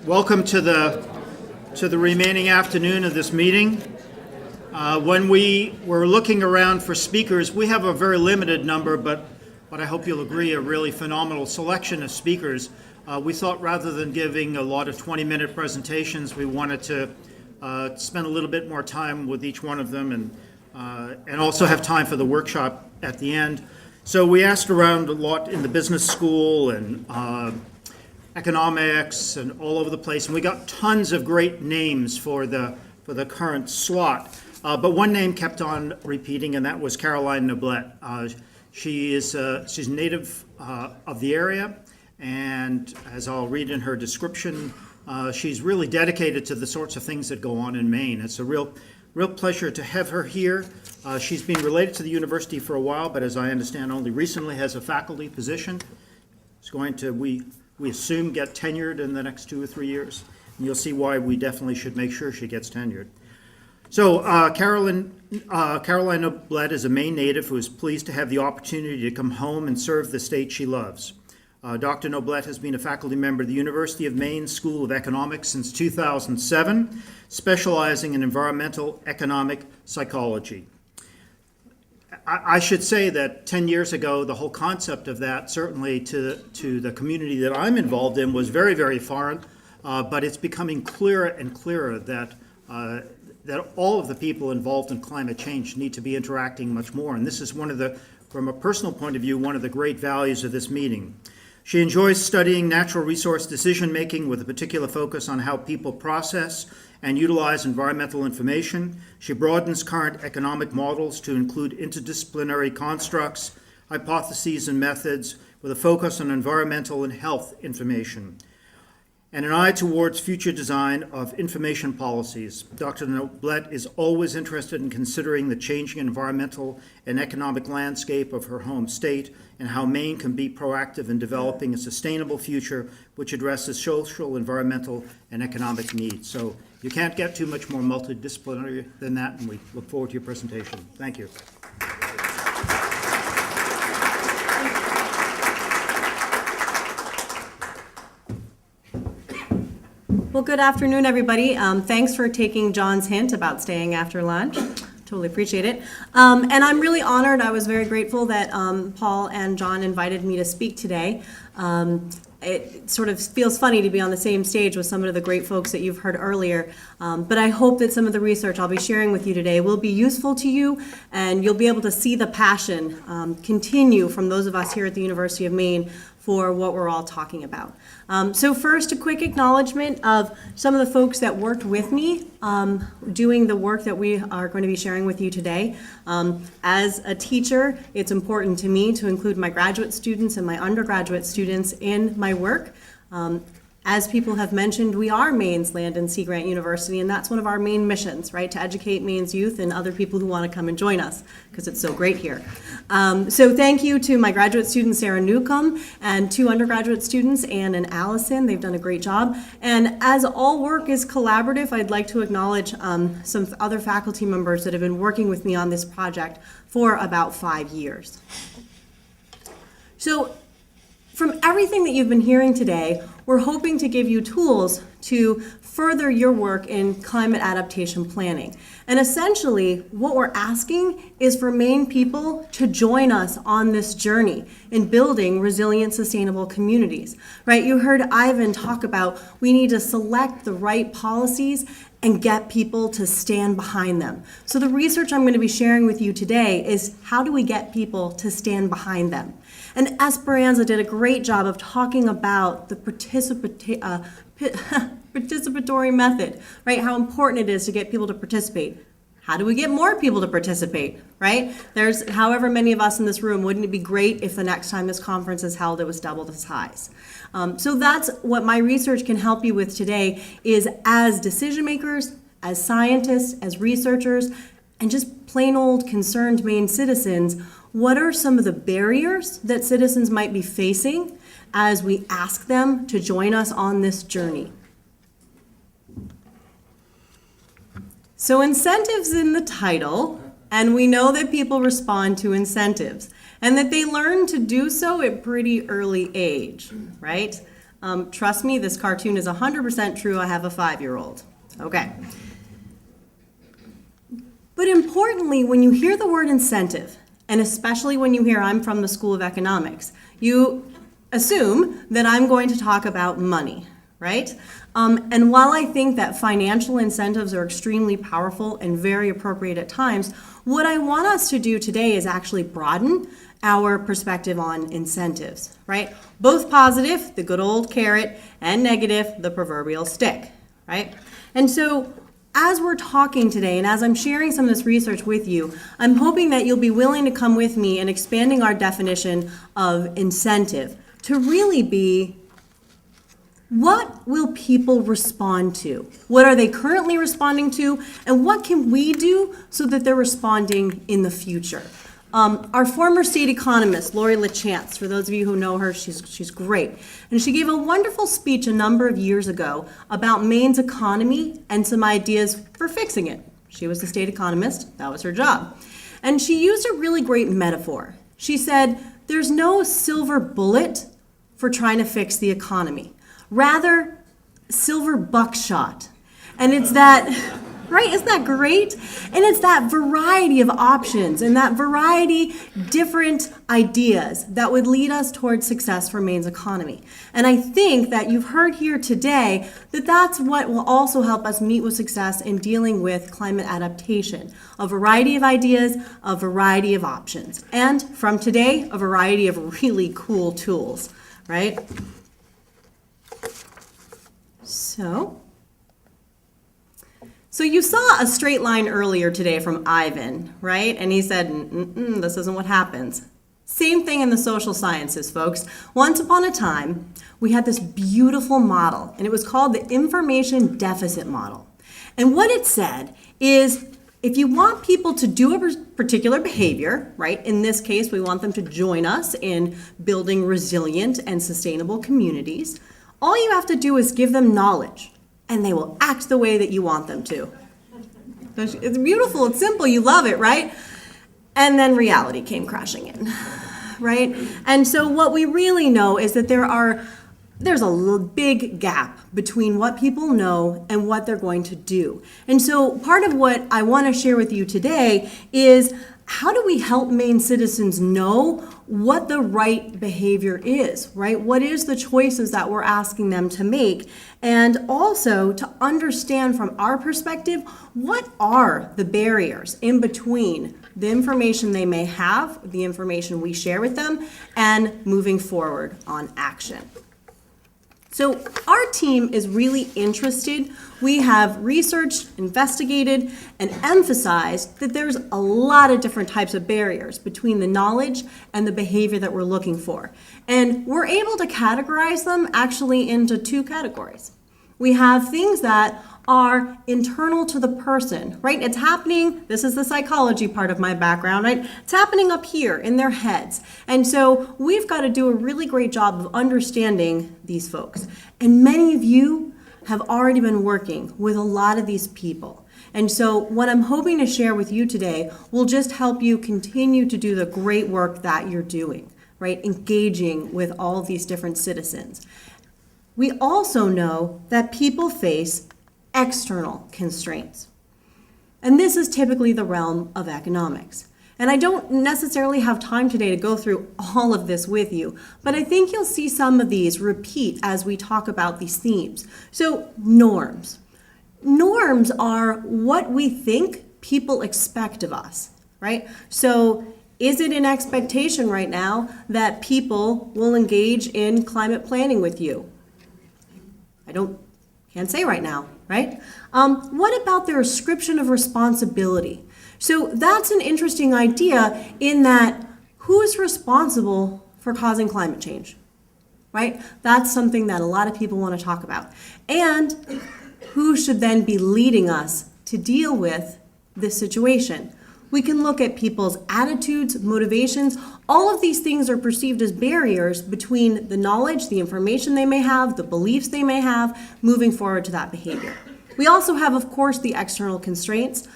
Welcome to the remaining afternoon of this meeting. When we were looking around for speakers, we have a very limited number, but I hope you'll agree, a really phenomenal selection of speakers. We thought rather than giving a lot of 20-minute presentations, we wanted to spend a little bit more time with each one of them and also have time for the workshop at the end. So we asked around a lot in the business school and economics and all over the place, and we got tons of great names for the current slot. But one name kept on repeating, and that was Caroline Noblet. She's native of the area, and as I'll read in her description, she's really dedicated to the sorts of things that go on in Maine. It's a real pleasure to have her here. She's been related to the university for a while, but as I understand, only recently has a faculty position. It's going to, we assume, get tenured in the next 2 or 3 years. And you'll see why we definitely should make sure she gets tenured. So Caroline Noblet is a Maine native who is pleased to have the opportunity to come home and serve the state she loves. Dr. Noblet has been a faculty member of the University of Maine School of Economics since 2007, specializing in environmental economic psychology. I should say that 10 years ago, the whole concept of that, certainly to the community that I'm involved in, was very, very foreign, but it's becoming clearer and clearer that all of the people involved in climate change need to be interacting much more. And this is from a personal point of view, one of the great values of this meeting. She enjoys studying natural resource decision-making with a particular focus on how people process and utilize environmental information. She broadens current economic models to include interdisciplinary constructs, hypotheses, and methods with a focus on environmental and health information, and an eye towards future design of information policies. Dr. Noblet is always interested in considering the changing environmental and economic landscape of her home state and how Maine can be proactive in developing a sustainable future which addresses social, environmental, and economic needs. So you can't get too much more multidisciplinary than that, and we look forward to your presentation. Thank you. Well, good afternoon, everybody. Thanks for taking John's hint about staying after lunch. Totally appreciate it. And I'm really honored. I was very grateful that Paul and John invited me to speak today. It sort of feels funny to be on the same stage with some of the great folks that you've heard earlier. But I hope that some of the research I'll be sharing with you today will be useful to you, and you'll be able to see the passion continue from those of us here at the University of Maine for what we're all talking about. So first, a quick acknowledgement of some of the folks that worked with me doing the work that we are going to be sharing with you today. As a teacher, it's important to me to include my graduate students and my undergraduate students in my work. As people have mentioned, we are Maine's Land and Sea Grant University, and that's one of our main missions, right? To educate Maine's youth and other people who want to come and join us, because it's so great here. So thank you to my graduate student, Sarah Newcomb, and 2 undergraduate students, Anne and Allison. They've done a great job. And as all work is collaborative, I'd like to acknowledge some other faculty members that have been working with me on this project for about 5 years. So from everything that you've been hearing today, we're hoping to give you tools to further your work in climate adaptation planning. And essentially, what we're asking is for Maine people to join us on this journey in building resilient, sustainable communities, right? You heard Ivan talk about we need to select the right policies and get people to stand behind them. So the research I'm going to be sharing with you today is how do we get people to stand behind them? And Esperanza did a great job of talking about the participatory method, right? How important it is to get people to participate. How do we get more people to participate, right? There's however many of us in this room. Wouldn't it be great if the next time this conference is held, it was double the size? So that's what my research can help you with today is as decision makers, as scientists, as researchers, and just plain old concerned Maine citizens, what are some of the barriers that citizens might be facing as we ask them to join us on this journey? So incentives in the title, and we know that people respond to incentives and that they learn to do so at pretty early age, right? Trust me, this cartoon is 100% true. I have a 5-year-old. Okay. But importantly, when you hear the word incentive, and especially when you hear I'm from the School of Economics, you assume that I'm going to talk about money, right? And while I think that financial incentives are extremely powerful and very appropriate at times, what I want us to do today is actually broaden our perspective on incentives, right? Both positive, the good old carrot, and negative, the proverbial stick, right? And so as we're talking today, and as I'm sharing some of this research with you, I'm hoping that you'll be willing to come with me in expanding our definition of incentive to really be, what will people respond to? What are they currently responding to? And what can we do so that they're responding in the future? Our former state economist, Lori LaChance, for those of you who know her, she's great. And she gave a wonderful speech a number of years ago about Maine's economy and some ideas for fixing it. She was the state economist, that was her job. And she used a really great metaphor. She said, there's no silver bullet for trying to fix the economy. Rather, silver buckshot. And it's that, right? Isn't that great? And it's that variety of options and that variety, different ideas that would lead us towards success for Maine's economy. And I think that you've heard here today that that's what will also help us meet with success in dealing with climate adaptation. A variety of ideas, a variety of options. And from today, a variety of really cool tools, right? So you saw a straight line earlier today from Ivan, right? And he said, this isn't what happens. Same thing in the social sciences, folks. Once upon a time, we had this beautiful model, and it was called the information deficit model. And what it said is, if you want people to do a particular behavior, right? In this case, we want them to join us in building resilient and sustainable communities. All you have to do is give them knowledge, and they will act the way that you want them to. It's beautiful, it's simple, you love it, right? And then reality came crashing in, right? And so what we really know is that there's a big gap between what people know and what they're going to do. And so part of what I want to share with you today is, how do we help Maine citizens know what the right behavior is, right? What is the choices that we're asking them to make? And also to understand from our perspective, what are the barriers in between the information they may have, the information we share with them, and moving forward on action. So our team is really interested. We have researched, investigated, and emphasized that there's a lot of different types of barriers between the knowledge and the behavior that we're looking for. And we're able to categorize them actually into 2 categories. We have things that are internal to the person, right? It's happening, this is the psychology part of my background, right? It's happening up here in their heads. And so we've got to do a really great job of understanding these folks. And many of you have already been working with a lot of these people. And so what I'm hoping to share with you today will just help you continue to do the great work that you're doing, right? Engaging with all of these different citizens. We also know that people face external constraints. And this is typically the realm of economics. And I don't necessarily have time today to go through all of this with you, but I think you'll see some of these repeat as we talk about these themes. So norms. Norms are what we think people expect of us, right? So is it an expectation right now that people will engage in climate planning with you? Can't say right now, right? What about their ascription of responsibility? So that's an interesting idea in that who's responsible for causing climate change, right? That's something that a lot of people want to talk about. And who should then be leading us to deal with this situation? We can look at people's attitudes, motivations. All of these things are perceived as barriers between the knowledge, the information they may have, the beliefs they may have, moving forward to that behavior. We also have, of course, the external constraints.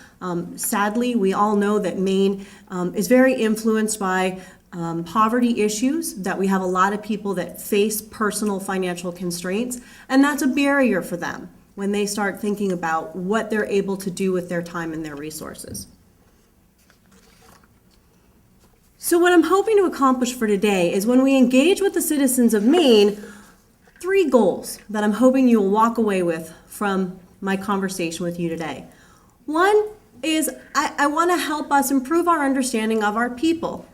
Sadly, we all know that Maine is very influenced by poverty issues, that we have a lot of people that face personal financial constraints, and that's a barrier for them when they start thinking about what they're able to do with their time and their resources. So what I'm hoping to accomplish for today is, when we engage with the citizens of Maine, 3 goals that I'm hoping you will walk away with from my conversation with you today. One is I want to help us improve our understanding of our people.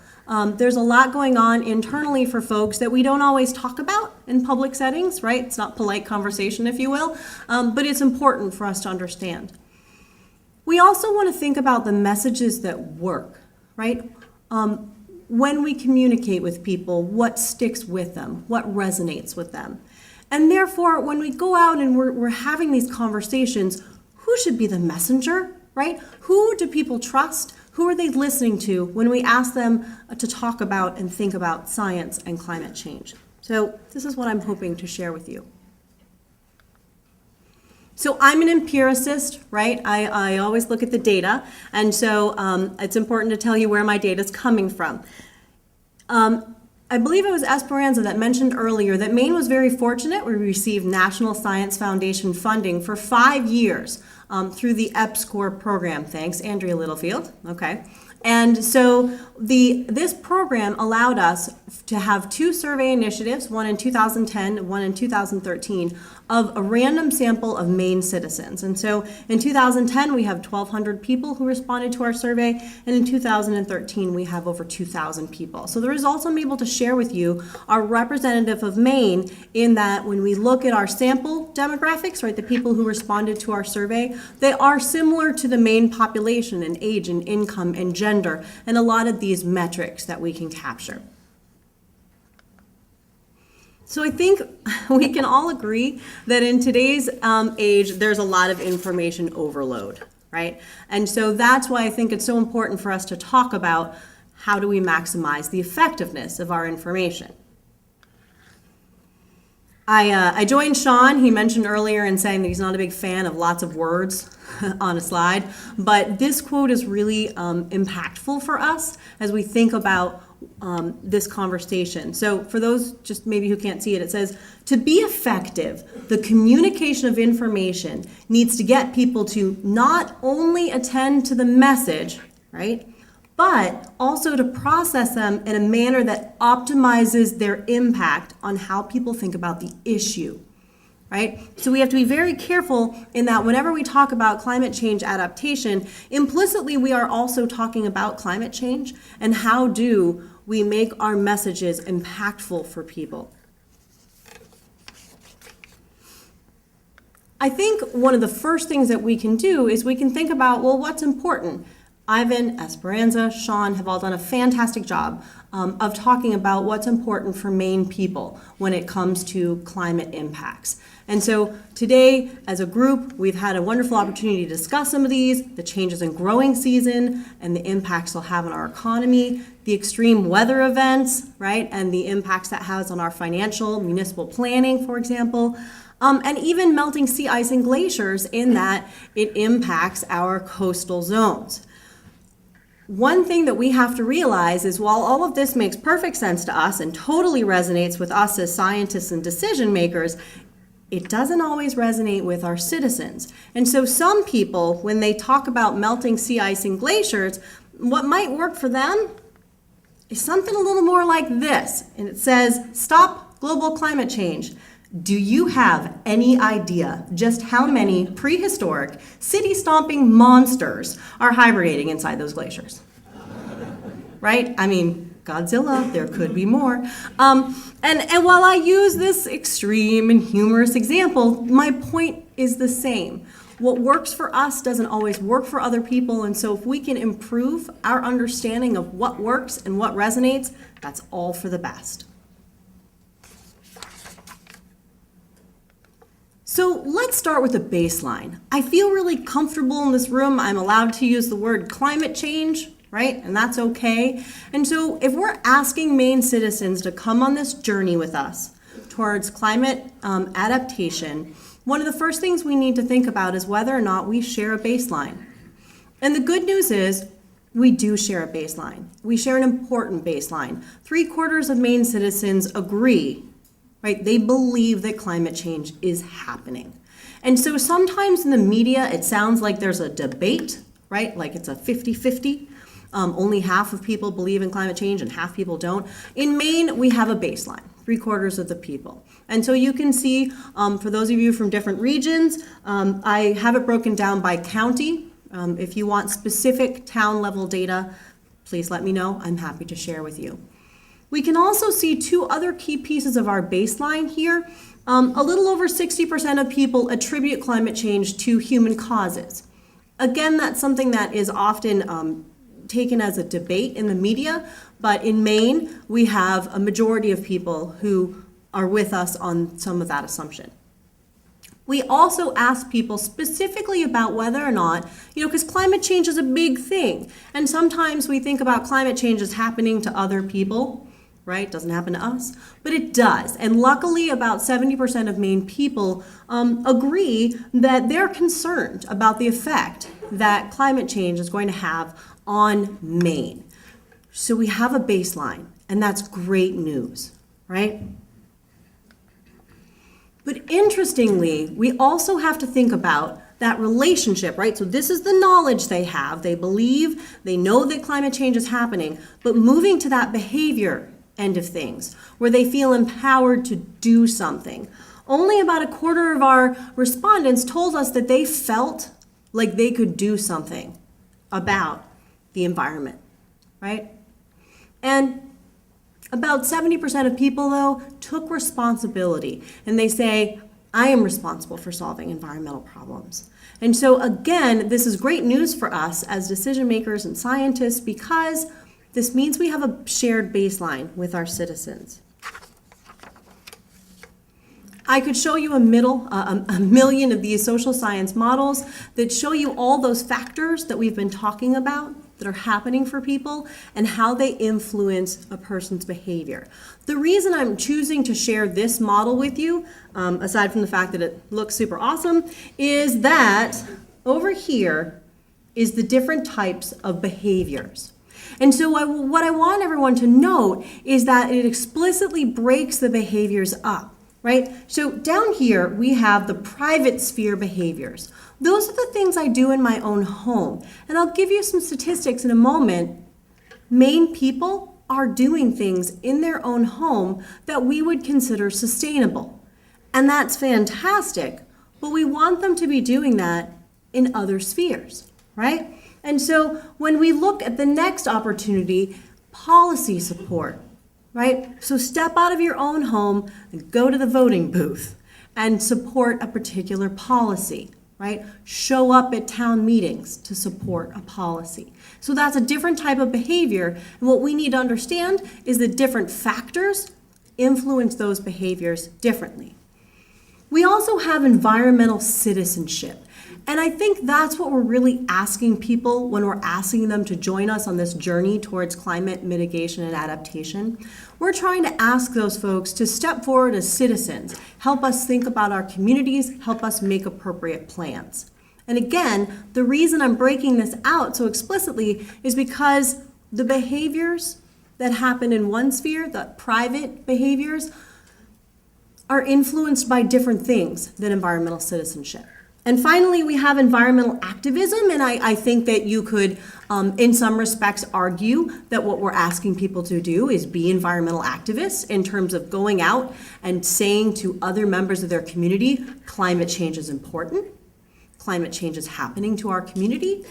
There's a lot going on internally for folks that we don't always talk about in public settings, right? It's not polite conversation, if you will, but it's important for us to understand. We also want to think about the messages that work, right? When we communicate with people, what sticks with them, what resonates with them. And therefore, when we go out and we're having these conversations, who should be the messenger, right? Who do people trust? Who are they listening to when we ask them to talk about and think about science and climate change? So this is what I'm hoping to share with you. So I'm an empiricist, right? I always look at the data, and so it's important to tell you where my data is coming from. I believe it was Esperanza that mentioned earlier that Maine was very fortunate. We received National Science Foundation funding for 5 years through the EPSCoR program. Thanks, Andrea Littlefield. Okay. And so this program allowed us to have 2 survey initiatives, one in 2010 and one in 2013, of a random sample of Maine citizens. And so in 2010, we have 1,200 people who responded to our survey, and in 2013, we have over 2,000 people. So the results I'm able to share with you are representative of Maine, in that when we look at our sample demographics, right, the people who responded to our survey, they are similar to the Maine population in age and income and gender, and a lot of these metrics that we can capture. So I think we can all agree that in today's age, there's a lot of information overload, right? And so that's why I think it's so important for us to talk about how do we maximize the effectiveness of our information. I joined Sean. He mentioned earlier in saying that he's not a big fan of lots of words on a slide, but this quote is really impactful for us as we think about this conversation. So for those just maybe who can't see it, it says, to be effective, the communication of information needs to get people to not only attend to the message, right, but also to process them in a manner that optimizes their impact on how people think about the issue, right? So we have to be very careful in that whenever we talk about climate change adaptation, implicitly we are also talking about climate change and how do we make our messages impactful for people. I think one of the first things that we can do is we can think about, well, what's important? Ivan, Esperanza, Sean have all done a fantastic job of talking about what's important for Maine people when it comes to climate impacts. And so today, as a group, we've had a wonderful opportunity to discuss some of these, the changes in growing season and the impacts they'll have on our economy, the extreme weather events, right, and the impacts that has on our financial, municipal planning, for example, and even melting sea ice and glaciers, in that it impacts our coastal zones. One thing that we have to realize is, while all of this makes perfect sense to us and totally resonates with us as scientists and decision makers, it doesn't always resonate with our citizens. And so some people, when they talk about melting sea ice and glaciers, what might work for them is something a little more like this. And it says, stop global climate change. Do you have any idea just how many prehistoric, city-stomping monsters are hibernating inside those glaciers? Right? I mean, Godzilla, there could be more. And while I use this extreme and humorous example, my point is the same. What works for us doesn't always work for other people, and so if we can improve our understanding of what works and what resonates, that's all for the best. So let's start with a baseline. I feel really comfortable in this room. I'm allowed to use the word climate change, right? And that's okay. And so if we're asking Maine citizens to come on this journey with us towards climate adaptation, one of the first things we need to think about is whether or not we share a baseline. And the good news is we do share a baseline. We share an important baseline. 3/4 of Maine citizens agree, right? They believe that climate change is happening. And so sometimes in the media, it sounds like there's a debate, right? Like it's a 50-50. Only half of people believe in climate change and half people don't. In Maine, we have a baseline, 3/4 of the people. And so you can see, for those of you from different regions, I have it broken down by county. If you want specific town level data, please let me know. I'm happy to share with you. We can also see two other key pieces of our baseline here. A little over 60% of people attribute climate change to human causes. Again, that's something that is often taken as a debate in the media, but in Maine, we have a majority of people who are with us on some of that assumption. We also ask people specifically about whether or not, because climate change is a big thing. And sometimes we think about climate change as happening to other people, right? It doesn't happen to us, but it does. And luckily, about 70% of Maine people agree that they're concerned about the effect that climate change is going to have on Maine. So we have a baseline, and that's great news, right? But interestingly, we also have to think about that relationship, right? So this is the knowledge they have. They believe, they know that climate change is happening, but moving to that behavior end of things, where they feel empowered to do something. Only about 1/4 of our respondents told us that they felt like they could do something about the environment, right? And about 70% of people, though, took responsibility, and they say, I am responsible for solving environmental problems. And so again, this is great news for us as decision makers and scientists, because this means we have a shared baseline with our citizens. I could show you a million of these social science models that show you all those factors that we've been talking about that are happening for people and how they influence a person's behavior. The reason I'm choosing to share this model with you, aside from the fact that it looks super awesome, is that over here is the different types of behaviors. And so what I want everyone to note is that it explicitly breaks the behaviors up, right? So down here, we have the private sphere behaviors. Those are the things I do in my own home. And I'll give you some statistics in a moment. Maine people are doing things in their own home that we would consider sustainable. And that's fantastic, but we want them to be doing that in other spheres, right? And so when we look at the next opportunity, policy support, right? So step out of your own home and go to the voting booth and support a particular policy, right? Show up at town meetings to support a policy. So that's a different type of behavior. And what we need to understand is that different factors influence those behaviors differently. We also have environmental citizenship. And I think that's what we're really asking people when we're asking them to join us on this journey towards climate mitigation and adaptation. We're trying to ask those folks to step forward as citizens, help us think about our communities, help us make appropriate plans. And again, the reason I'm breaking this out so explicitly is because the behaviors that happen in one sphere, the private behaviors, are influenced by different things than environmental citizenship. And finally, we have environmental activism, and I think that you could, in some respects, argue that what we're asking people to do is be environmental activists in terms of going out and saying to other members of their community, climate change is important, climate change is happening to our community,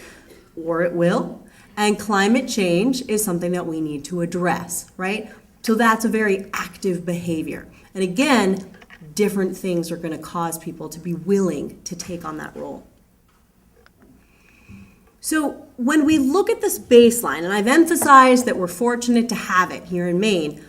or it will, and climate change is something that we need to address, right? So that's a very active behavior. And again, different things are going to cause people to be willing to take on that role. So when we look at this baseline, and I've emphasized that we're fortunate to have it here in Maine,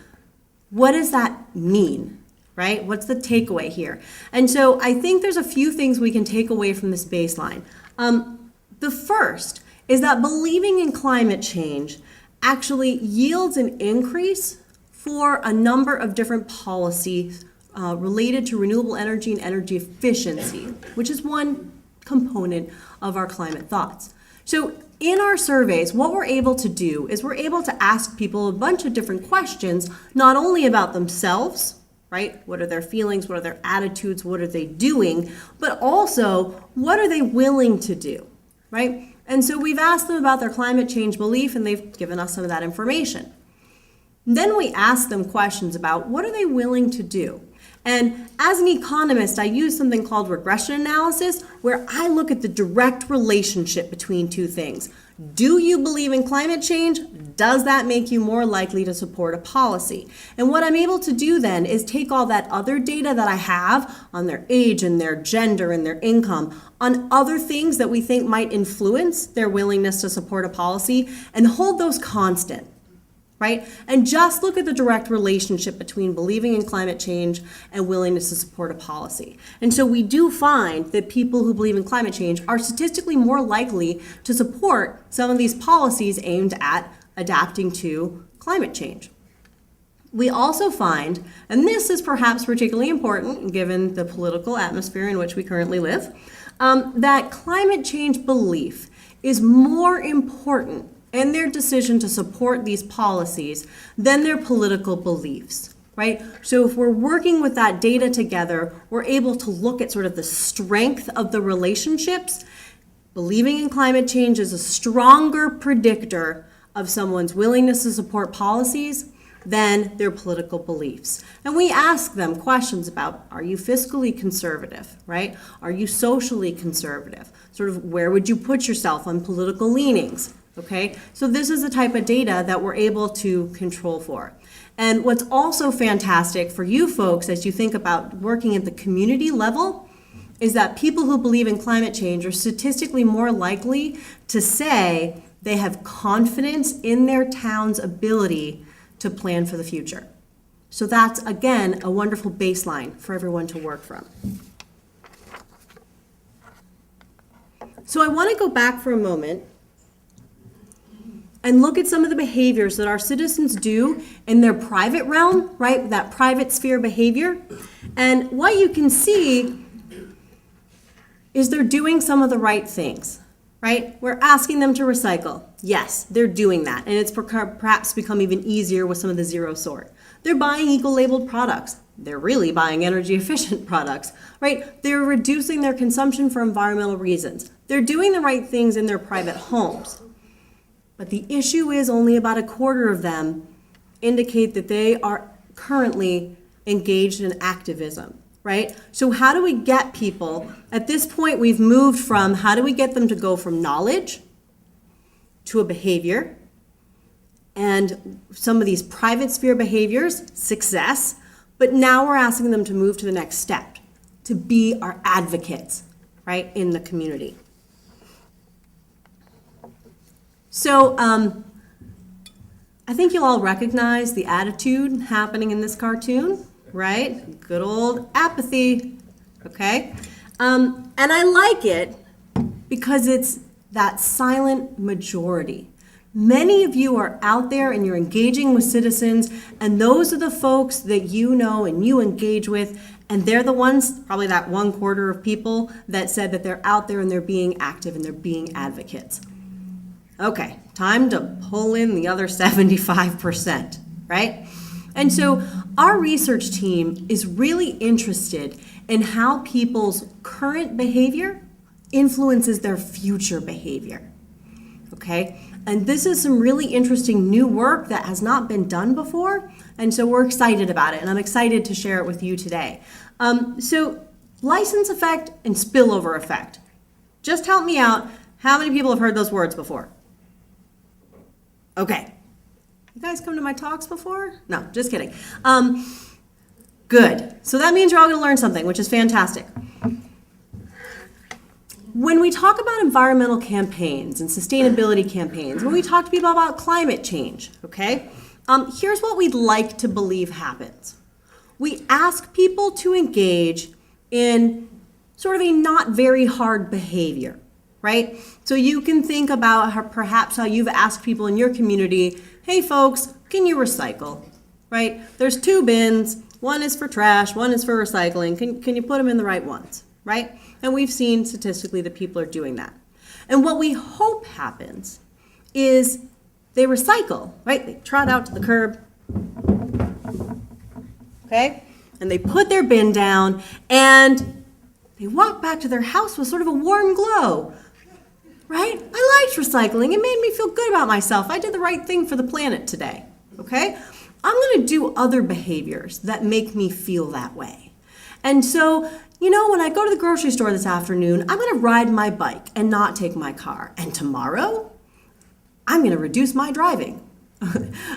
what does that mean, right? What's the takeaway here? And so I think there's a few things we can take away from this baseline. The first is that believing in climate change actually yields an increase for a number of different policies related to renewable energy and energy efficiency, which is one component of our climate thoughts. So in our surveys, what we're able to do is we're able to ask people a bunch of different questions, not only about themselves, right? What are their feelings? What are their attitudes? What are they doing? But also, what are they willing to do, right? And so we've asked them about their climate change belief, and they've given us some of that information. Then we ask them questions about what are they willing to do. And as an economist, I use something called regression analysis, where I look at the direct relationship between two things. Do you believe in climate change? Does that make you more likely to support a policy? And what I'm able to do then is take all that other data that I have on their age and their gender and their income, on other things that we think might influence their willingness to support a policy, and hold those constant. Right? And just look at the direct relationship between believing in climate change and willingness to support a policy. And so we do find that people who believe in climate change are statistically more likely to support some of these policies aimed at adapting to climate change. We also find, and this is perhaps particularly important given the political atmosphere in which we currently live, that climate change belief is more important and their decision to support these policies than their political beliefs, right? So if we're working with that data together, we're able to look at sort of the strength of the relationships. Believing in climate change is a stronger predictor of someone's willingness to support policies than their political beliefs. And we ask them questions about, are you fiscally conservative, right? Are you socially conservative? Sort of where would you put yourself on political leanings? Okay, so this is the type of data that we're able to control for. And what's also fantastic for you folks as you think about working at the community level is that people who believe in climate change are statistically more likely to say they have confidence in their town's ability to plan for the future. So that's, again, a wonderful baseline for everyone to work from. So I want to go back for a moment and look at some of the behaviors that our citizens do in their private realm, right? That private sphere behavior. And what you can see is they're doing some of the right things, right? We're asking them to recycle. Yes, they're doing that. And it's perhaps become even easier with some of the zero sort. They're buying eco-labeled products. They're really buying energy efficient products, right? They're reducing their consumption for environmental reasons. They're doing the right things in their private homes. But the issue is only about a quarter of them indicate that they are currently engaged in activism, right? So how do we get people, at this point we've moved from, how do we get them to go from knowledge to a behavior, and some of these private sphere behaviors, success, but now we're asking them to move to the next step, to be our advocates, right, in the community. So I think you'll all recognize the attitude happening in this cartoon, right? Good old apathy, okay? And I like it because it's that silent majority. Many of you are out there and you're engaging with citizens, and those are the folks that you know and you engage with, and they're the ones, probably that 1/4 of people that said that they're out there and they're being active and they're being advocates. Okay, time to pull in the other 75%, right? And so our research team is really interested in how people's current behavior influences their future behavior, okay? And this is some really interesting new work that has not been done before, and so we're excited about it, and I'm excited to share it with you today. So license effect and spillover effect. Just help me out. How many people have heard those words before? Okay. You guys come to my talks before? No, just kidding. Good. So that means you're all going to learn something, which is fantastic. When we talk about environmental campaigns and sustainability campaigns, when we talk to people about climate change, okay, here's what we'd like to believe happens. We ask people to engage in sort of a not very hard behavior, right? So you can think about perhaps how you've asked people in your community, hey folks, can you recycle, right? There's 2 bins, one is for trash, one is for recycling. Can you put them in the right ones, right? And we've seen statistically that people are doing that. And what we hope happens is they recycle, right? They trot out to the curb, okay? And they put their bin down and they walk back to their house with sort of a warm glow, right? I liked recycling. It made me feel good about myself. I did the right thing for the planet today, okay? I'm gonna do other behaviors that make me feel that way. And so, you know, when I go to the grocery store this afternoon, I'm gonna ride my bike and not take my car. And tomorrow, I'm gonna reduce my driving.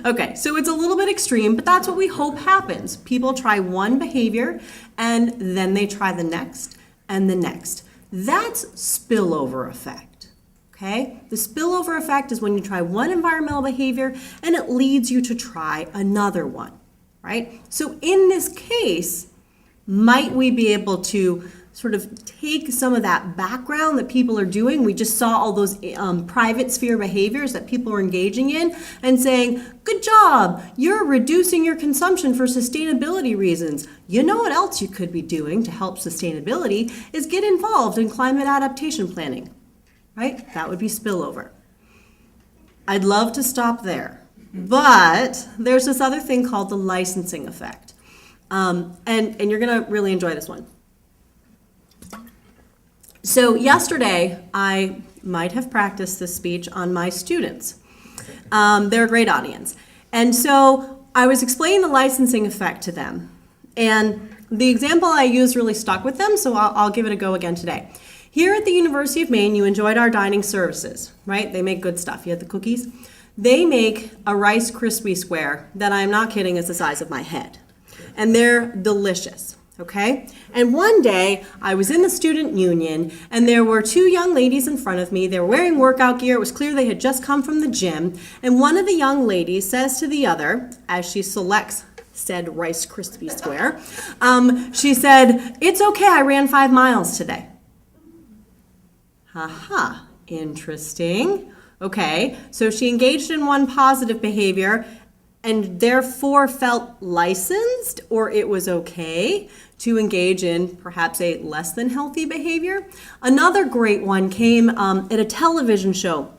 Okay, so it's a little bit extreme, but that's what we hope happens. People try one behavior and then they try the next and the next. That's spillover effect, okay? The spillover effect is when you try one environmental behavior and it leads you to try another one, right? So in this case, might we be able to sort of take some of that background that people are doing? We just saw all those private sphere behaviors that people are engaging in and saying, good job, you're reducing your consumption for sustainability reasons. You know what else you could be doing to help sustainability is get involved in climate adaptation planning, right? That would be spillover. I'd love to stop there, but there's this other thing called the licensing effect. And you're gonna really enjoy this one. So yesterday, I might have practiced this speech on my students. They're a great audience. And so I was explaining the licensing effect to them. And the example I used really stuck with them, so I'll give it a go again today. Here at the University of Maine, you enjoyed our dining services, right? They make good stuff. You had the cookies. They make a Rice Krispie square that, I'm not kidding, is the size of my head. And they're delicious. Okay? And one day, I was in the student union, and there were two young ladies in front of me. They were wearing workout gear. It was clear they had just come from the gym. And one of the young ladies says to the other, as she selects said Rice Krispie square, she said, "It's okay, I ran 5 miles today." Haha, interesting. Okay, so she engaged in one positive behavior and therefore felt licensed, or it was okay to engage in perhaps a less than healthy behavior. Another great one came at a television show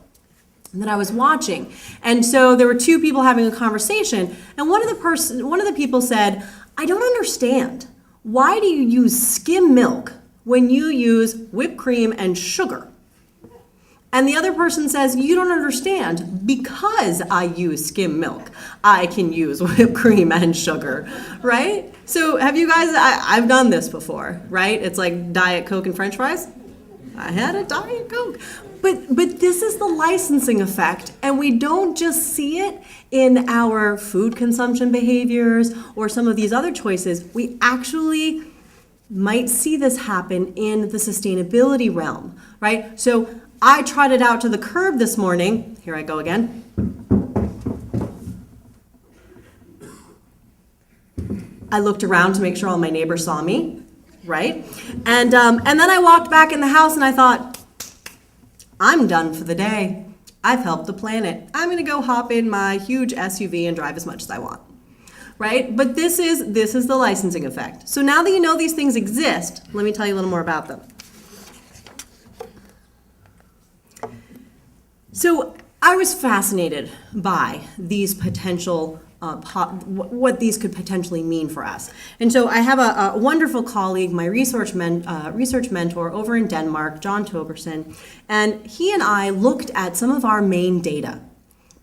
that I was watching. And so there were two people having a conversation, and one of the people said, "I don't understand. Why do you use skim milk when you use whipped cream and sugar?" And the other person says, "You don't understand. Because I use skim milk, I can use whipped cream and sugar," right? So have you guys, I've done this before, right? It's like Diet Coke and French fries. I had a Diet Coke. But this is the licensing effect, and we don't just see it in our food consumption behaviors or some of these other choices. We actually might see this happen in the sustainability realm, right? So I trotted out to the curb this morning. Here I go again. I looked around to make sure all my neighbors saw me, right? And then I walked back in the house and I thought, I'm done for the day. I've helped the planet. I'm gonna go hop in my huge SUV and drive as much as I want, right? But this is the licensing effect. So now that you know these things exist, let me tell you a little more about them. So I was fascinated by these potential, what these could potentially mean for us. And so I have a wonderful colleague, my research mentor over in Denmark, John Togerson, and he and I looked at some of our Maine data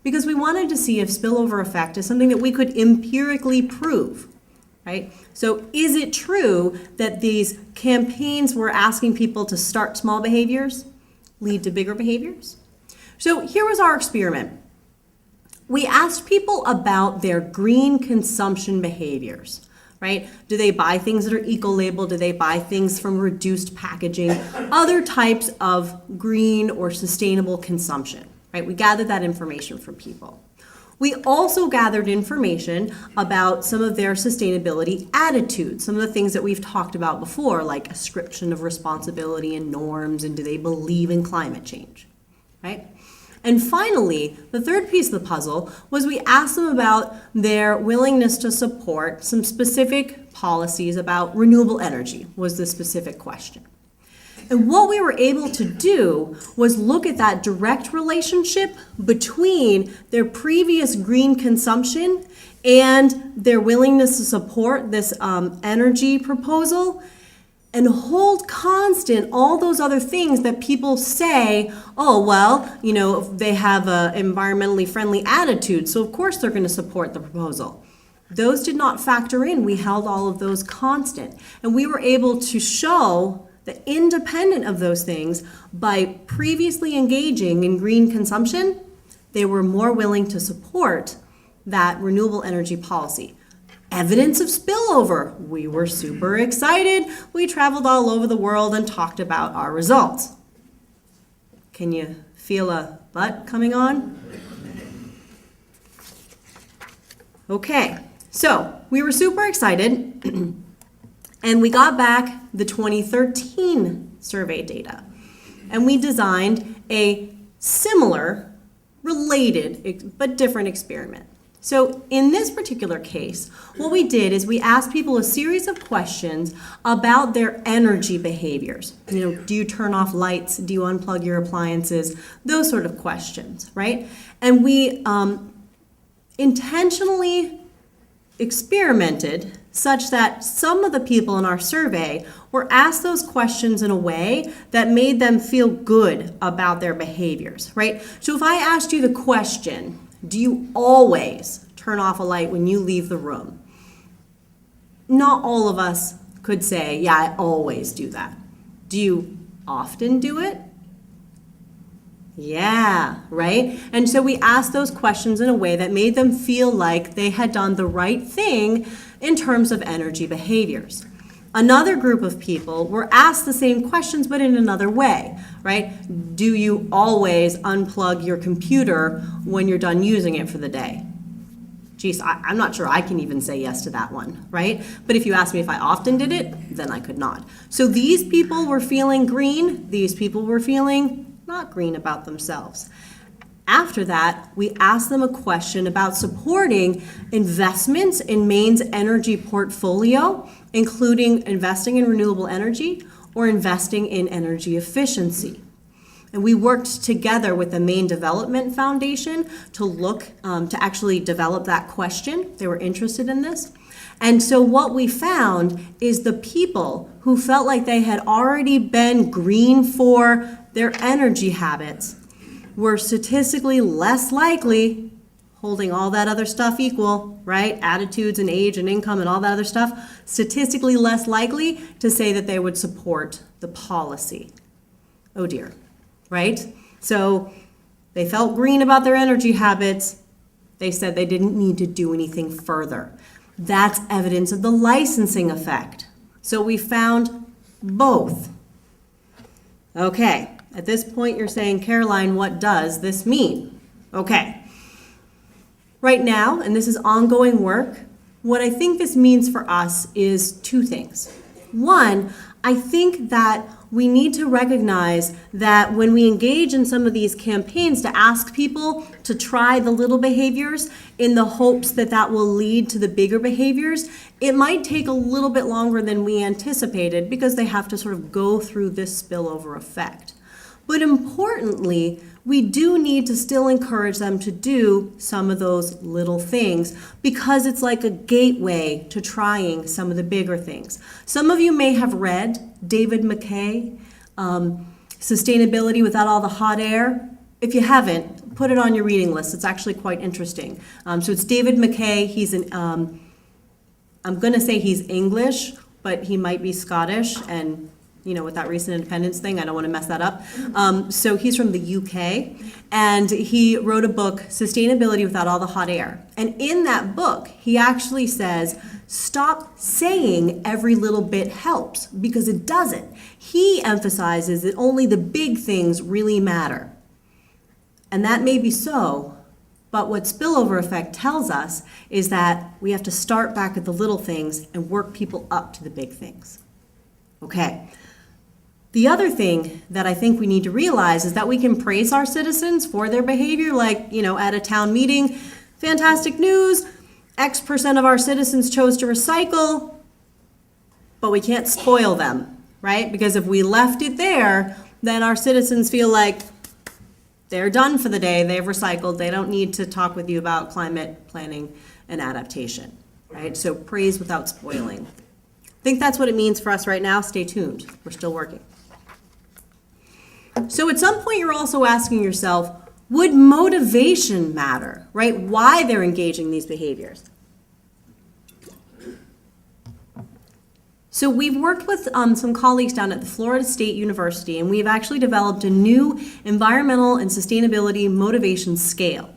because we wanted to see if spillover effect is something that we could empirically prove, right? So is it true that these campaigns were asking people to start small behaviors, lead to bigger behaviors? So here was our experiment. We asked people about their green consumption behaviors, right? Do they buy things that are eco-labeled? Do they buy things from reduced packaging? Other types of green or sustainable consumption, right? We gathered that information from people. We also gathered information about some of their sustainability attitudes, some of the things that we've talked about before, like ascription of responsibility and norms, and do they believe in climate change, right? And finally, the third piece of the puzzle was we asked them about their willingness to support some specific policies about renewable energy, was the specific question. And what we were able to do was look at that direct relationship between their previous green consumption and their willingness to support this energy proposal, and hold constant all those other things that people say, oh, well, you know, they have an environmentally friendly attitude, so of course they're going to support the proposal. Those did not factor in. We held all of those constant. And we were able to show that independent of those things, by previously engaging in green consumption, they were more willing to support that renewable energy policy. Evidence of spillover. We were super excited. We traveled all over the world and talked about our results. Can you feel a but coming on? Okay, so we were super excited and we got back the 2013 survey data. And we designed a similar, related, but different experiment. So in this particular case, what we did is we asked people a series of questions about their energy behaviors. You know, do you turn off lights? Do you unplug your appliances? Those sort of questions, right? And we intentionally experimented such that some of the people in our survey were asked those questions in a way that made them feel good about their behaviors, right? So if I asked you the question, do you always turn off a light when you leave the room? Not all of us could say, yeah, I always do that. Do you often do it? Yeah, right? And so we asked those questions in a way that made them feel like they had done the right thing in terms of energy behaviors. Another group of people were asked the same questions, but in another way, right? Do you always unplug your computer when you're done using it for the day? Geez, I'm not sure I can even say yes to that one, right? But if you asked me if I often did it, then I could not. So these people were feeling green. These people were feeling not green about themselves. After that, we asked them a question about supporting investments in Maine's energy portfolio, including investing in renewable energy or investing in energy efficiency. And we worked together with the Maine Development Foundation to look, to actually develop that question. They were interested in this. And so what we found is the people who felt like they had already been green for their energy habits were statistically less likely, holding all that other stuff equal, right? Attitudes and age and income and all that other stuff, statistically less likely to say that they would support the policy. Oh dear, right? So they felt green about their energy habits. They said they didn't need to do anything further. That's evidence of the licensing effect. So we found both. Okay. At this point, you're saying, Caroline, what does this mean? Okay. Right now, and this is ongoing work, what I think this means for us is two things. One, I think that we need to recognize that when we engage in some of these campaigns to ask people to try the little behaviors in the hopes that that will lead to the bigger behaviors, it might take a little bit longer than we anticipated because they have to sort of go through this spillover effect. But importantly, we do need to still encourage them to do some of those little things because it's like a gateway to trying some of the bigger things. Some of you may have read David McKay, Sustainability Without All the Hot Air. If you haven't, put it on your reading list. It's actually quite interesting. So it's David McKay. He's I'm going to say he's English, but he might be Scottish, and you know, with that recent independence thing, I don't want to mess that up. So he's from the UK, and he wrote a book, Sustainability Without All the Hot Air. And in that book, he actually says, stop saying every little bit helps, because it doesn't. He emphasizes that only the big things really matter. And that may be so, but what spillover effect tells us is that we have to start back at the little things and work people up to the big things. Okay. The other thing that I think we need to realize is that we can praise our citizens for their behavior, like, you know, at a town meeting, fantastic news, X% of our citizens chose to recycle, but we can't spoil them, right? Because if we left it there, then our citizens feel like they're done for the day, they've recycled, they don't need to talk with you about climate planning and adaptation, right? So praise without spoiling. I think that's what it means for us right now. Stay tuned. We're still working. So at some point, you're also asking yourself, would motivation matter, right? Why they're engaging these behaviors. So we've worked with some colleagues down at the Florida State University, and we've actually developed a new environmental and sustainability motivation scale.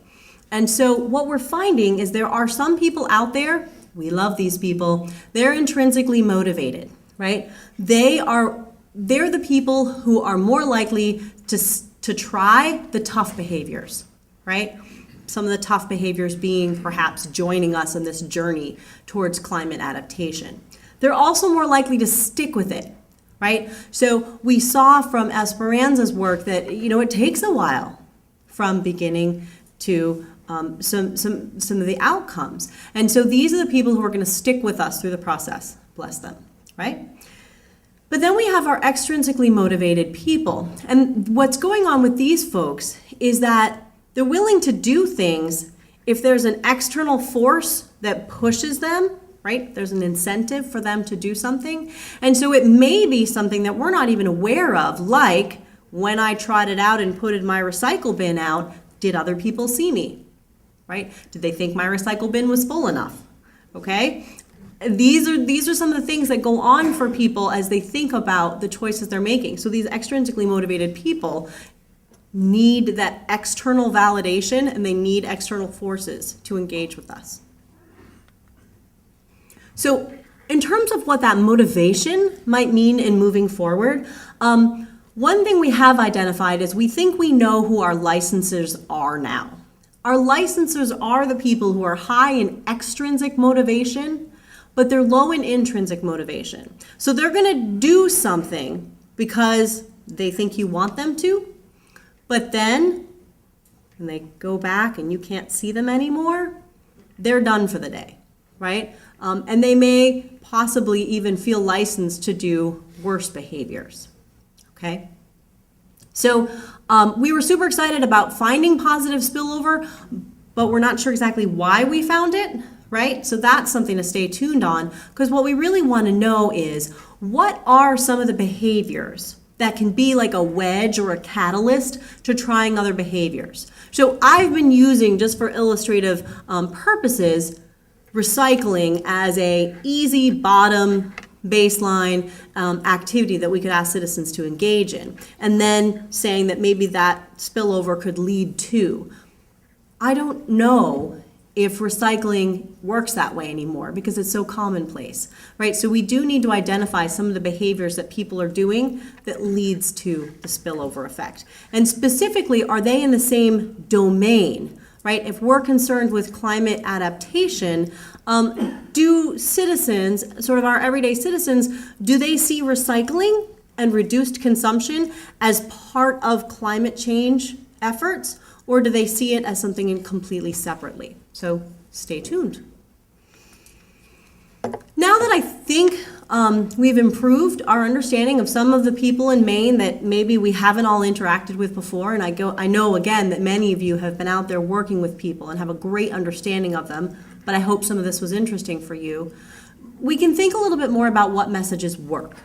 And so what we're finding is there are some people out there, we love these people, they're intrinsically motivated, right? They're the people who are more likely to try the tough behaviors, right? Some of the tough behaviors being perhaps joining us in this journey towards climate adaptation. They're also more likely to stick with it, right? So we saw from Esperanza's work that, it takes a while from beginning to some of the outcomes. And so these are the people who are going to stick with us through the process. Bless them, right? But then we have our extrinsically motivated people. And what's going on with these folks is that they're willing to do things if there's an external force that pushes them, right? There's an incentive for them to do something. And so it may be something that we're not even aware of, like when I trotted out and put my recycle bin out, did other people see me, right? Did they think my recycle bin was full enough? Okay? These are some of the things that go on for people as they think about the choices they're making. So these extrinsically motivated people need that external validation, and they need external forces to engage with us. So in terms of what that motivation might mean in moving forward, one thing we have identified is we think we know who our licensors are now. Our licensors are the people who are high in extrinsic motivation, but they're low in intrinsic motivation. So they're going to do something because they think you want them to, but then when they go back and you can't see them anymore, they're done for the day, right? And they may possibly even feel licensed to do worse behaviors, okay? So we were super excited about finding positive spillover, but we're not sure exactly why we found it, right? So that's something to stay tuned on, because what we really want to know is what are some of the behaviors that can be like a wedge or a catalyst to trying other behaviors. So I've been using, just for illustrative purposes, recycling as a easy bottom baseline activity that we could ask citizens to engage in, and then saying that maybe that spillover could lead to. I don't know if recycling works that way anymore because it's so commonplace, right? So we do need to identify some of the behaviors that people are doing that leads to the spillover effect. And specifically, are they in the same domain, right? If we're concerned with climate adaptation, do citizens, sort of our everyday citizens, do they see recycling and reduced consumption as part of climate change efforts, or do they see it as something completely separately? So stay tuned. Now that I think we've improved our understanding of some of the people in Maine that maybe we haven't all interacted with before, and I know again that many of you have been out there working with people and have a great understanding of them, but I hope some of this was interesting for you. We can think a little bit more about what messages work.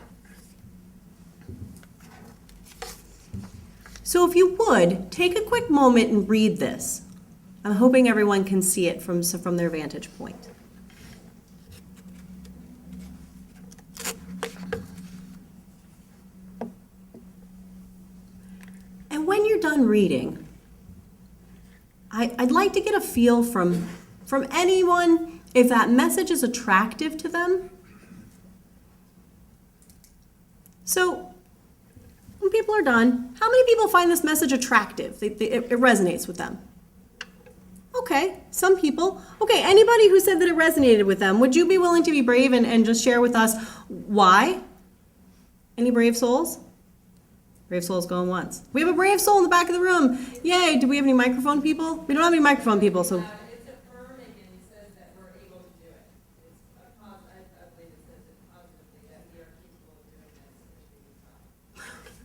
So if you would, take a quick moment and read this. I'm hoping everyone can see it from their vantage point. And when you're done reading, I'd like to get a feel from anyone if that message is attractive to them. So when people are done, how many people find this message attractive? It resonates with them. Okay, some people. Okay, anybody who said that it resonated with them, would you be willing to be brave and just share with us why? Any brave souls? Brave souls going once. We have a brave soul in the back of the room. Yay, do we have any microphone people? We don't have any microphone people, so. It's affirming and it says that we're able to do it. I believe it says it positively that we are capable of doing this.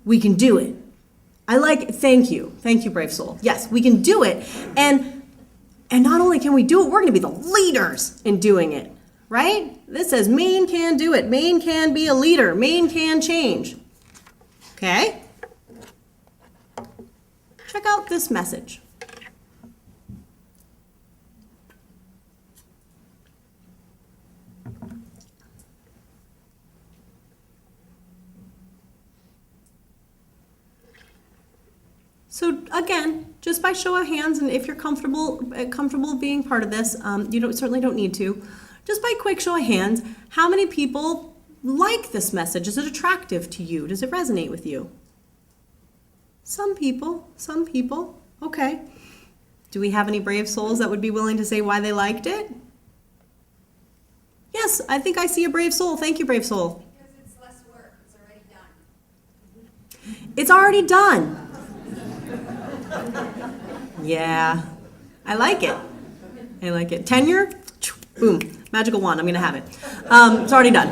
We can do it. Thank you, brave soul. Yes, we can do it. And not only can we do it, we're gonna be the leaders in doing it, right? This says Maine can do it. Maine can be a leader. Maine can change. Okay? Check out this message. So again, just by show of hands, and if you're comfortable being part of this, you certainly don't need to. Just by quick show of hands, how many people like this message? Is it attractive to you? Does it resonate with you? Some people. Okay. Do we have any brave souls that would be willing to say why they liked it? Yes, I think I see a brave soul. Thank you, brave soul. Because it's less work, it's already done. It's already done. Yeah, I like it. Tenure, boom, magical wand, I'm gonna have it. It's already done.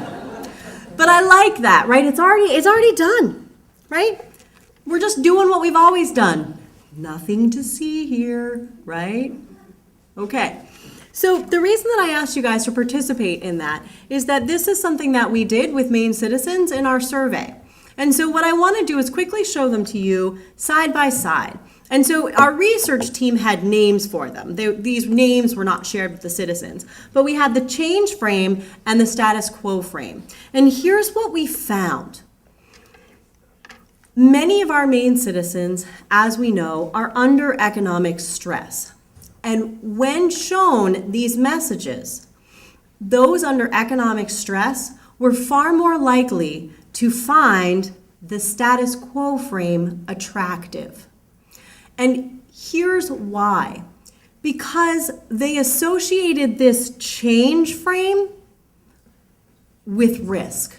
But I like that, right? It's already done, right? We're just doing what we've always done. Nothing to see here, right? Okay. So the reason that I asked you guys to participate in that is that this is something that we did with Maine citizens in our survey. And so what I want to do is quickly show them to you side by side. And so our research team had names for them. These names were not shared with the citizens, but we had the change frame and the status quo frame. And here's what we found. Many of our Maine citizens, as we know, are under economic stress. And when shown these messages, those under economic stress were far more likely to find the status quo frame attractive. And here's why. Because they associated this change frame with risk,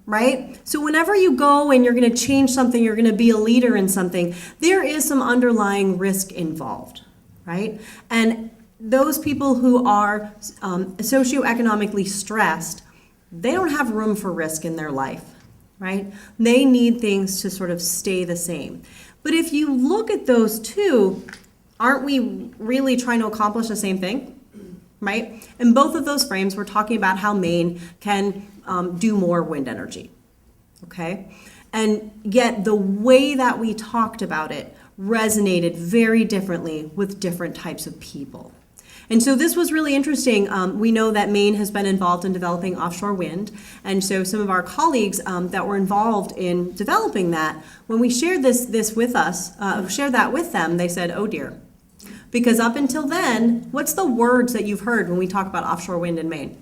right? So whenever you go and you're going to change something, you're going to be a leader in something, there is some underlying risk involved, right? And those people who are socioeconomically stressed, they don't have room for risk in their life, right? They need things to sort of stay the same. But if you look at those two, aren't we really trying to accomplish the same thing, right? In both of those frames, we're talking about how Maine can do more wind energy, okay? And yet the way that we talked about it resonated very differently with different types of people. And so this was really interesting. We know that Maine has been involved in developing offshore wind. And so some of our colleagues that were involved in developing that, when we shared this with us, shared that with them, they said, oh dear. Because up until then, what's the words that you've heard when we talk about offshore wind in Maine?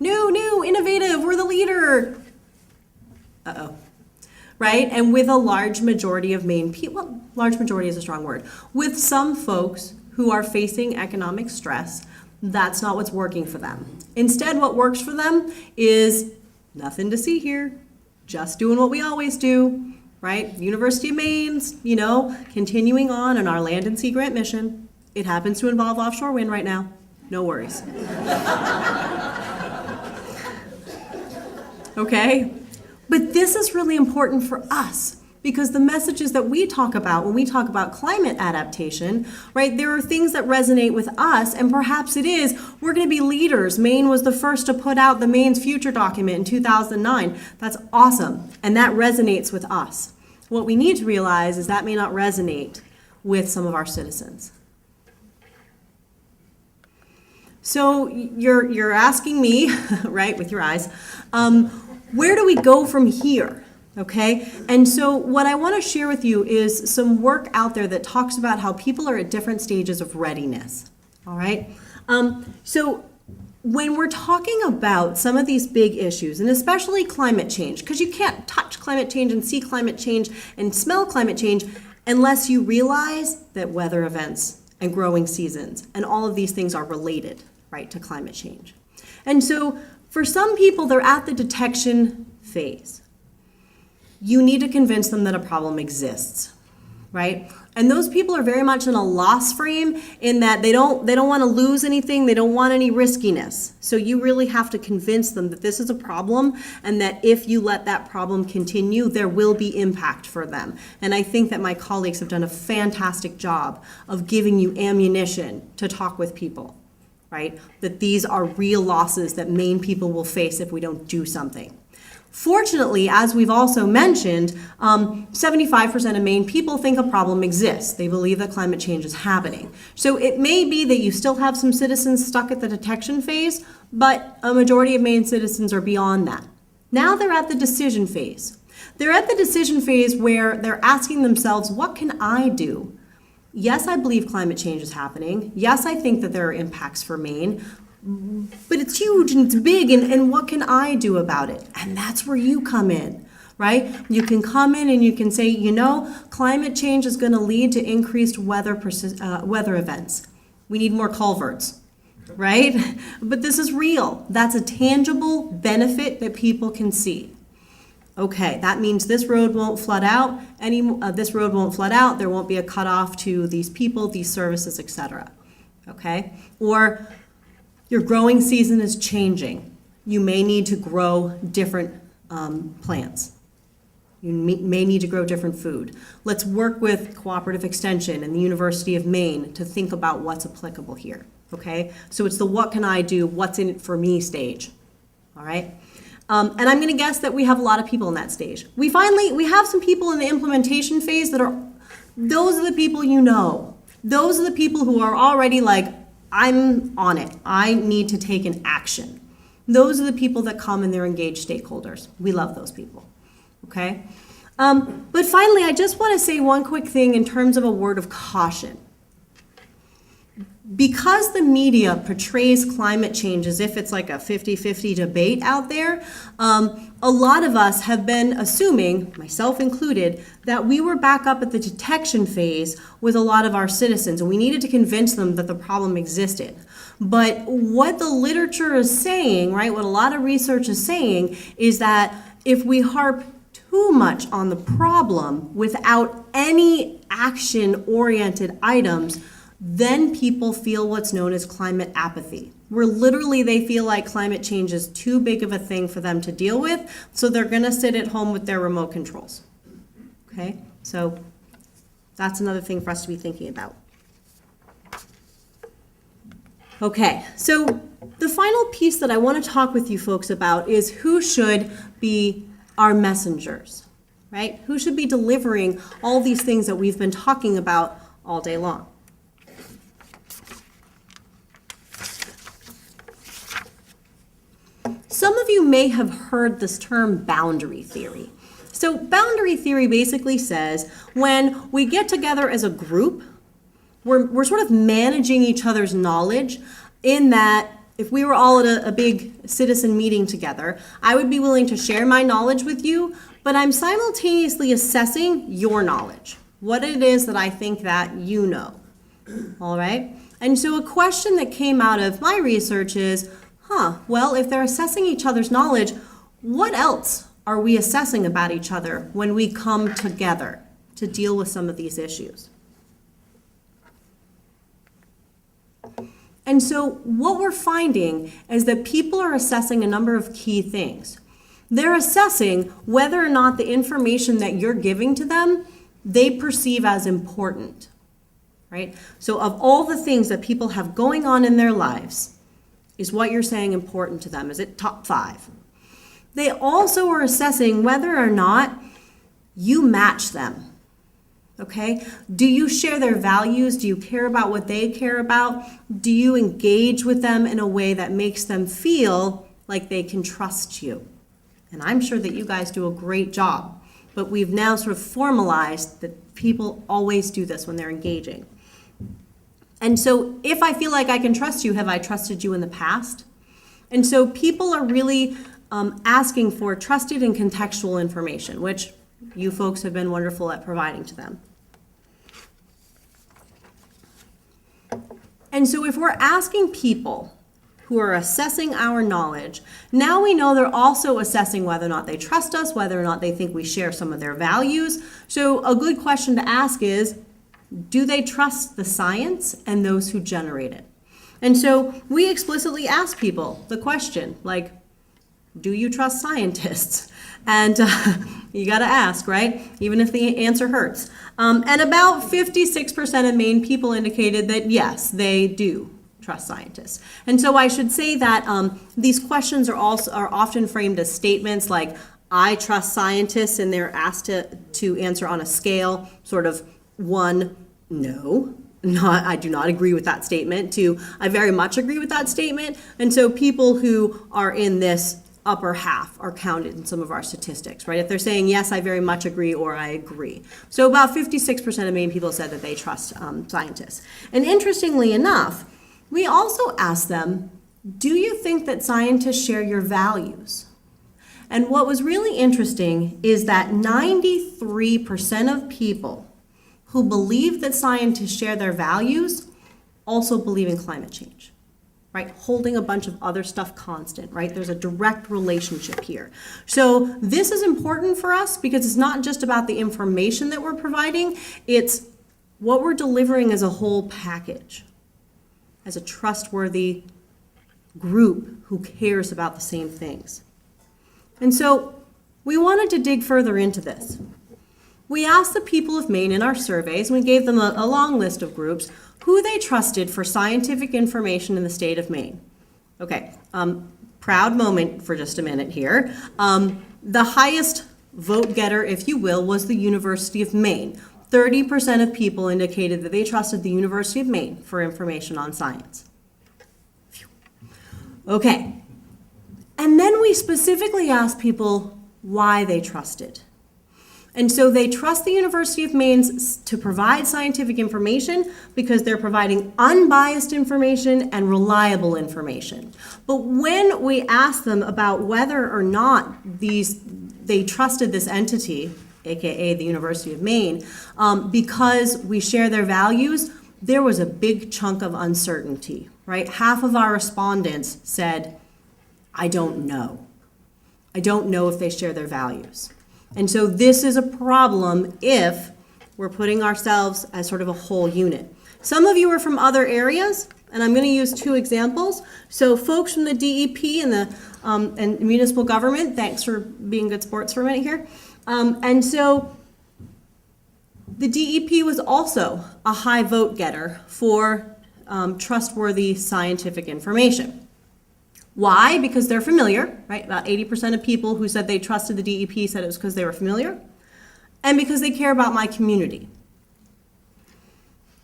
New, innovative, we're the leader. Uh-oh. Right? And with a large majority of Maine people, well, large majority is a strong word, with some folks who are facing economic stress, that's not what's working for them. Instead, what works for them is nothing to see here, just doing what we always do, right? University of Maine's, continuing on in our land and sea grant mission. It happens to involve offshore wind right now. No worries. Okay? But this is really important for us, because the messages that we talk about when we talk about climate adaptation, right, there are things that resonate with us, and perhaps it is, we're going to be leaders. Maine was the first to put out the Maine's Future document in 2009. That's awesome, and that resonates with us. What we need to realize is that may not resonate with some of our citizens. So you're asking me, right, with your eyes, where do we go from here? Okay, and so what I want to share with you is some work out there that talks about how people are at different stages of readiness. All right, so when we're talking about some of these big issues, and especially climate change, because you can't touch climate change and see climate change and smell climate change unless you realize that weather events and growing seasons and all of these things are related, right, to climate change. And so for some people, they're at the detection phase. You need to convince them that a problem exists. right? And those people are very much in a loss frame in that they don't want to lose anything, they don't want any riskiness. So you really have to convince them that this is a problem and that if you let that problem continue, there will be impact for them. And I think that my colleagues have done a fantastic job of giving you ammunition to talk with people, right? That these are real losses that Maine people will face if we don't do something. Fortunately, as we've also mentioned, 75% of Maine people think a problem exists. They believe that climate change is happening. So it may be that you still have some citizens stuck at the detection phase, but a majority of Maine citizens are beyond that. Now they're at the decision phase. They're at the decision phase where they're asking themselves, what can I do? Yes, I believe climate change is happening. Yes, I think that there are impacts for Maine. But it's huge and it's big, and what can I do about it? And that's where you come in, right? You can come in and you can say, you know, climate change is going to lead to increased weather events. We need more culverts, right? But this is real. That's a tangible benefit that people can see. Okay, that means this road won't flood out. This road won't flood out. There won't be a cutoff to these people, these services, etc. Okay, or your growing season is changing. You may need to grow different plants. You may need to grow different food. Let's work with Cooperative Extension and the University of Maine to think about what's applicable here, okay? So it's the what can I do, what's in it for me stage, all right? And I'm gonna guess that we have a lot of people in that stage. We have some people in the implementation phase those are the people you know. Those are the people who are already like, I'm on it. I need to take an action. Those are the people that come and they're engaged stakeholders. We love those people, okay? But finally, I just want to say one quick thing in terms of a word of caution. Because the media portrays climate change as if it's like a 50-50 debate out there, a lot of us have been assuming, myself included, that we were back up at the detection phase with a lot of our citizens, and we needed to convince them that the problem existed. But what the literature is saying, right, what a lot of research is saying, is that if we harp too much on the problem without any action-oriented items, then people feel what's known as climate apathy, where literally they feel like climate change is too big of a thing for them to deal with, so they're gonna sit at home with their remote controls. Okay, so that's another thing for us to be thinking about. Okay, so the final piece that I want to talk with you folks about is who should be our messengers, right? Who should be delivering all these things that we've been talking about all day long. Some of you may have heard this term boundary theory. So boundary theory basically says when we get together as a group, we're sort of managing each other's knowledge, in that if we were all at a big citizen meeting together, I would be willing to share my knowledge with you, but I'm simultaneously assessing your knowledge, what it is that I think that you know, all right? And so a question that came out of my research is, well, if they're assessing each other's knowledge, what else are we assessing about each other when we come together to deal with some of these issues? And so what we're finding is that people are assessing a number of key things. They're assessing whether or not the information that you're giving to them, they perceive as important, right? So of all the things that people have going on in their lives, is what you're saying important to them? Is it top 5? They also are assessing whether or not you match them. Okay? Do you share their values? Do you care about what they care about? Do you engage with them in a way that makes them feel like they can trust you? And I'm sure that you guys do a great job, but we've now sort of formalized that people always do this when they're engaging. And so if I feel like I can trust you, have I trusted you in the past? And so people are really asking for trusted and contextual information, which you folks have been wonderful at providing to them. And so if we're asking people who are assessing our knowledge. Now we know they're also assessing whether or not they trust us, whether or not they think we share some of their values. So a good question to ask is, do they trust the science and those who generate it? And so we explicitly ask people the question, like, do you trust scientists? And you got to ask, right? Even if the answer hurts. And about 56% of Maine people indicated that yes, they do trust scientists. And so I should say that these questions are often framed as statements like, I trust scientists, and they're asked to answer on a scale, sort of 1, no, I do not agree with that statement, to I very much agree with that statement. And so people who are in this upper half are counted in some of our statistics, right? If they're saying, yes, I very much agree, or I agree. So about 56% of Maine people said that they trust scientists. And interestingly enough, we also asked them, do you think that scientists share your values? And what was really interesting is that 93% of people who believe that scientists share their values also believe in climate change, right? Holding a bunch of other stuff constant, right? There's a direct relationship here. So this is important for us because it's not just about the information that we're providing, it's what we're delivering as a whole package, as a trustworthy group who cares about the same things. And so we wanted to dig further into this. We asked the people of Maine in our surveys, and we gave them a long list of groups, who they trusted for scientific information in the state of Maine. Okay, proud moment for just a minute here. The highest vote getter, if you will, was the University of Maine. 30% of people indicated that they trusted the University of Maine for information on science. Phew. Okay, and then we specifically asked people why they trusted. And so they trust the University of Maine to provide scientific information because they're providing unbiased information and reliable information. But when we ask them about whether or not they trusted this entity, aka the University of Maine, because we share their values, there was a big chunk of uncertainty, right? Half of our respondents said, I don't know. I don't know if they share their values. And so this is a problem if we're putting ourselves as sort of a whole unit. Some of you are from other areas, and I'm going to use 2 examples. So folks from the DEP and municipal government, thanks for being good sports for a minute here. And so the DEP was also a high vote getter for trustworthy scientific information. Why? Because they're familiar, right? About 80% of people who said they trusted the DEP said it was because they were familiar, and because they care about my community.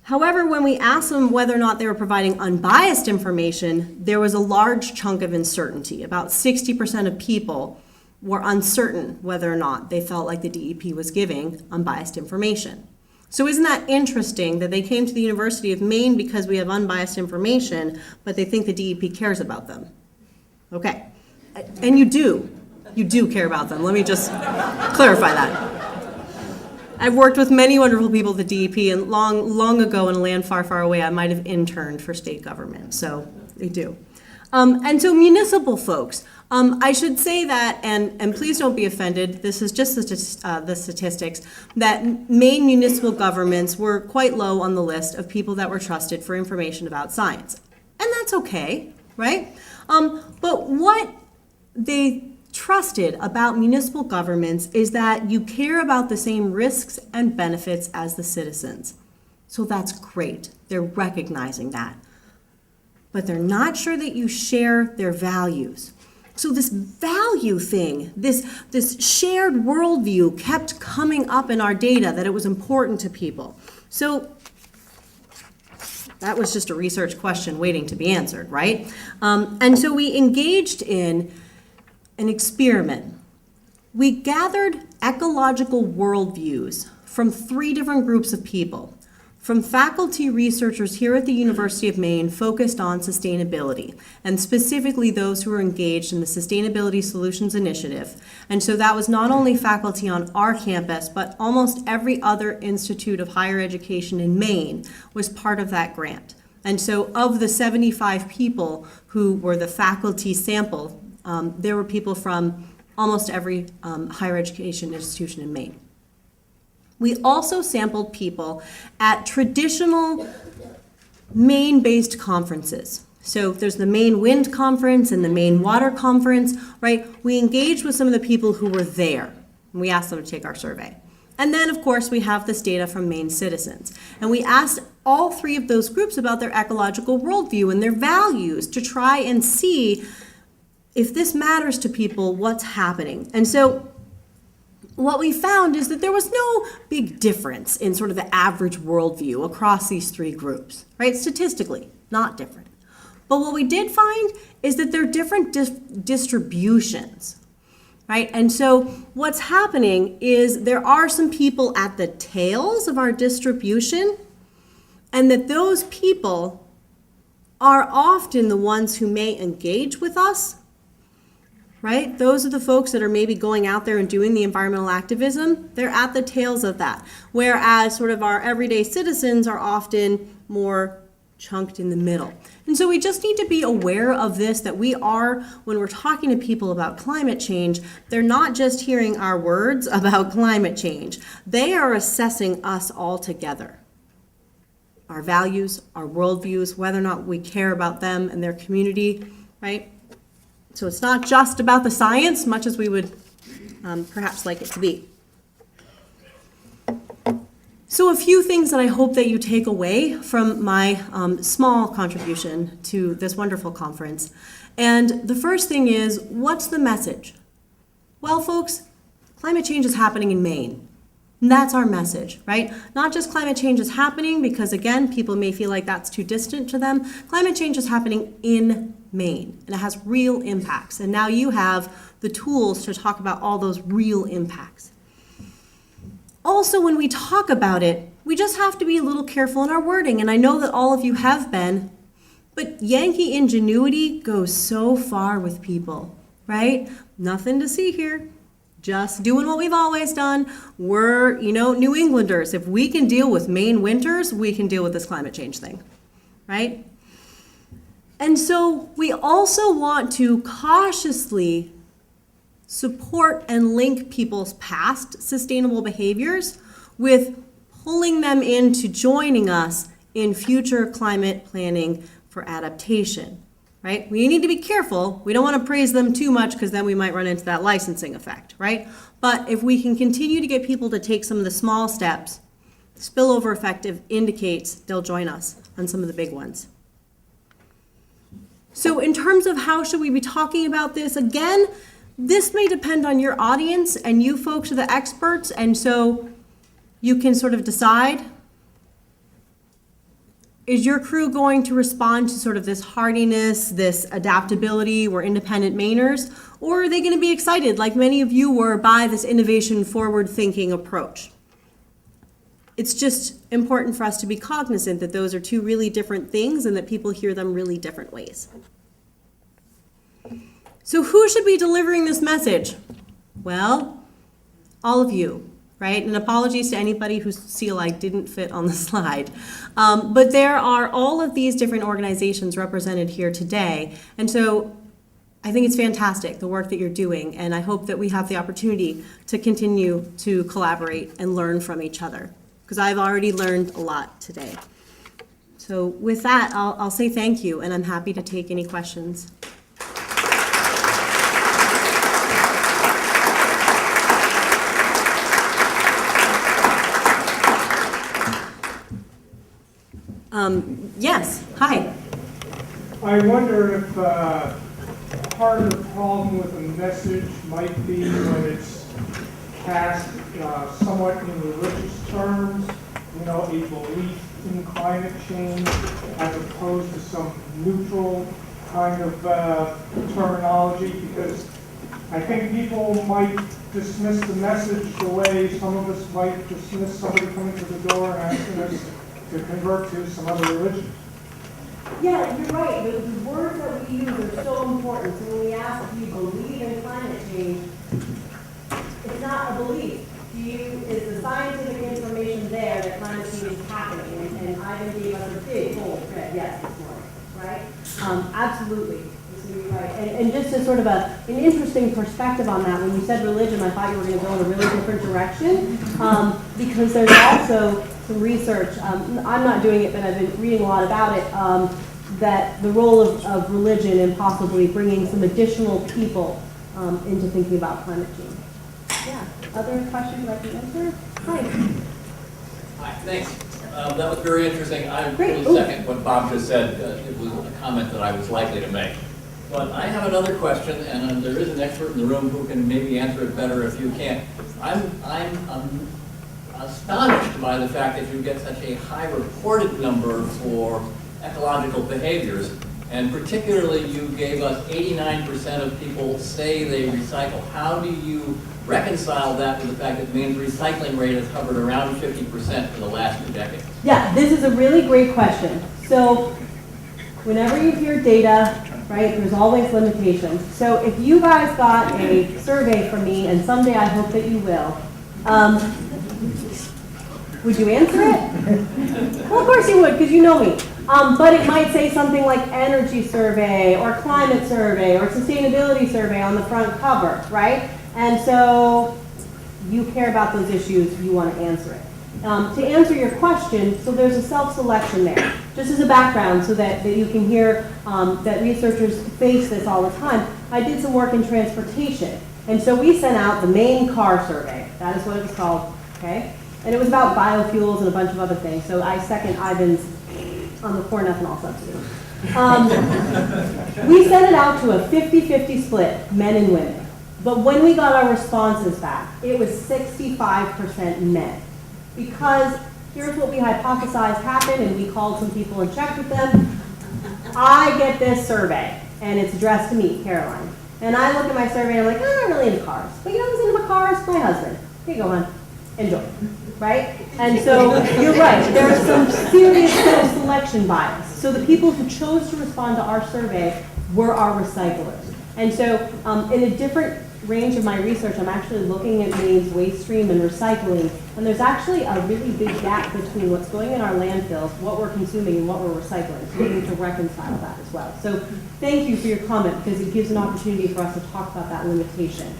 However, when we asked them whether or not they were providing unbiased information, there was a large chunk of uncertainty. About 60% of people were uncertain whether or not they felt like the DEP was giving unbiased information. So isn't that interesting that they came to the University of Maine because we have unbiased information, but they think the DEP cares about them? Okay, and you do care about them. Let me just clarify that. I've worked with many wonderful people at the DEP, and long ago in a land far, far away, I might have interned for state government, so they do. And so municipal folks, I should say that, and please don't be offended, this is just the statistics, that Maine municipal governments were quite low on the list of people that were trusted for information about science. And that's okay, right? But what they trusted about municipal governments is that you care about the same risks and benefits as the citizens. So that's great. They're recognizing that. But they're not sure that you share their values. So this value thing, this shared worldview kept coming up in our data, that it was important to people. So that was just a research question waiting to be answered, right? And so we engaged in an experiment. We gathered ecological worldviews from 3 different groups of people. From faculty researchers here at the University of Maine focused on sustainability, and specifically those who were engaged in the Sustainability Solutions Initiative. And so that was not only faculty on our campus, but almost every other institute of higher education in Maine was part of that grant. And so of the 75 people who were the faculty sample, there were people from almost every higher education institution in Maine. We also sampled people at traditional Maine-based conferences. So there's the Maine Wind Conference and the Maine Water Conference, right? We engaged with some of the people who were there, and we asked them to take our survey. And then, of course, we have this data from Maine citizens. And we asked all three of those groups about their ecological worldview and their values to try and see if this matters to people, what's happening. And so what we found is that there was no big difference in sort of the average worldview across these three groups, right? Statistically, not different. But what we did find is that there are different distributions, right? And so what's happening is there are some people at the tails of our distribution, and that those people are often the ones who may engage with us, right? Those are the folks that are maybe going out there and doing the environmental activism. They're at the tails of that. Whereas sort of our everyday citizens are often more chunked in the middle. And so we just need to be aware of this, that we are, when we're talking to people about climate change, they're not just hearing our words about climate change. They are assessing us all together. Our values, our worldviews, whether or not we care about them and their community, right? So it's not just about the science, much as we would perhaps like it to be. So a few things that I hope that you take away from my small contribution to this wonderful conference. And the first thing is, what's the message? Well, folks, climate change is happening in Maine. And that's our message, right? Not just climate change is happening, because again, people may feel like that's too distant to them. Climate change is happening in Maine, and it has real impacts. And now you have the tools to talk about all those real impacts. Also, when we talk about it, we just have to be a little careful in our wording, and I know that all of you have been, but Yankee ingenuity goes so far with people, right? Nothing to see here. Just doing what we've always done. We're, New Englanders. If we can deal with Maine winters, we can deal with this climate change thing, right? And so we also want to cautiously support and link people's past sustainable behaviors with pulling them into joining us in future climate planning for adaptation, right? We need to be careful. We don't want to praise them too much, because then we might run into that licensing effect, right? But if we can continue to get people to take some of the small steps, spillover effect indicates they'll join us on some of the big ones. So in terms of how should we be talking about this, again, this may depend on your audience, and you folks are the experts, and so you can sort of decide, is your crew going to respond to sort of this hardiness, this adaptability, we're independent Mainers, or are they going to be excited, like many of you were, by this innovation forward-thinking approach? It's just important for us to be cognizant that those are two really different things and that people hear them really different ways. So who should be delivering this message? Well, all of you, right? And apologies to anybody whose CLI didn't fit on the slide. But there are all of these different organizations represented here today. And so I think it's fantastic, the work that you're doing. And I hope that we have the opportunity to continue to collaborate and learn from each other, because I've already learned a lot today. So with that, I'll say thank you, and I'm happy to take any questions. Yes, hi. I wonder if part of the problem with the message might be when it's cast somewhat in religious terms, a belief in climate change, as opposed to some neutral kind of terminology, because I think people might dismiss the message the way some of us might dismiss somebody coming to the door and asking us to convert to some other religion. Yeah, you're right. The words that we use are so important. So when we ask, do you believe in climate change, it's not a belief. Is the scientific information there that climate change is happening? And I Ivan gave us a big, bold red yes this morning, right? Absolutely. Right. And just as sort of an interesting perspective on that, when you said religion, I thought you were going to go in a really different direction, because there's also some research, I'm not doing it, but I've been reading a lot about it, that the role of religion in possibly bringing some additional people into thinking about climate change. Yeah. Other questions I can answer? Hi. Hi, thanks. That was very interesting. I Great. really second what Bob just said. It was a comment that I was likely to make. But I have another question, and there is an expert in the room who can maybe answer it better if you can't. I'm astonished by the fact that you get such a high reported number for ecological behaviors, and particularly you gave us 89% of people say they recycle. How do you reconcile that with the fact that Maine's recycling rate has hovered around 50% for the last 2 decades? Yeah, this is a really great question. So whenever you hear data, right, there's always limitations. So if you guys got a survey from me, and someday I hope that you will, would you answer it? Well, of course you would, because you know me. But it might say something like energy survey, or climate survey, or sustainability survey on the front cover, right? And so you care about those issues, you want to answer it. To answer your question, so there's a self-selection there. Just as a background so that you can hear that researchers face this all the time, I did some work in transportation. And so we sent out the Maine car survey. That is what it was called, okay? And it was about biofuels and a bunch of other things. So I second Ivan's on the corn ethanol subsidy. We sent it out to a 50-50 split, men and women. But when we got our responses back, it was 65% men. Because here's what we hypothesized happened, and we called some people and checked with them. I get this survey, and it's addressed to me, Caroline. And I look at my survey, and I'm like, I'm not really into cars. But you know who's into cars? My husband. Here you go, hon. Enjoy. Right? And so you're right. There's some serious self-selection bias. So the people who chose to respond to our survey were our recyclers. And so in a different range of my research, I'm actually looking at Maine's waste stream and recycling, and there's actually a really big gap between what's going in our landfills, what we're consuming, and what we're recycling. So we need to reconcile that as well. So thank you for your comment, because it gives an opportunity for us to talk about that limitation.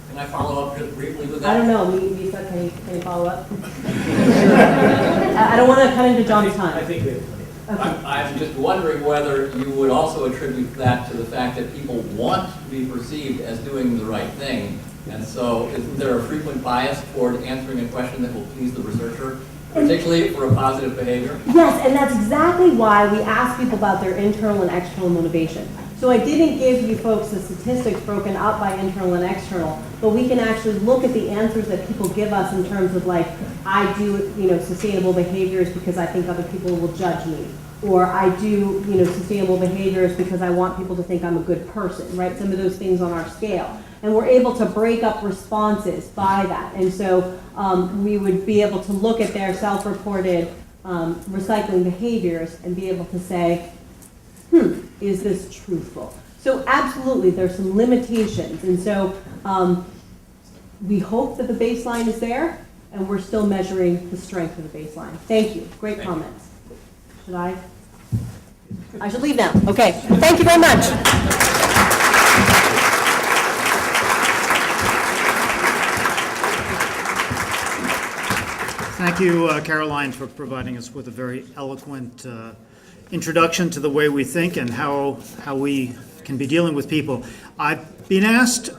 Can I follow up just briefly with that? I don't know, Lisa, can you follow up? I don't want to cut into John's time. I think we have plenty. Okay. I'm just wondering whether you would also attribute that to the fact that people want to be perceived as doing the right thing. And so isn't there a frequent bias toward answering a question that will please the researcher, particularly for a positive behavior? Yes, and that's exactly why we ask people about their internal and external motivation. So I didn't give you folks the statistics broken up by internal and external, but we can actually look at the answers that people give us in terms of like, I do, sustainable behaviors because I think other people will judge me. Or I do, sustainable behaviors because I want people to think I'm a good person, right? Some of those things on our scale. And we're able to break up responses by that. And so we would be able to look at their self-reported recycling behaviors and be able to say, is this truthful? So absolutely, there's some limitations. And so we hope that the baseline is there, and we're still measuring the strength of the baseline. Thank you. Great comments. Should I? I should leave now. Okay. Thank you very much. Thank you, Caroline, for providing us with a very eloquent introduction to the way we think and how we can be dealing with people. I've been asked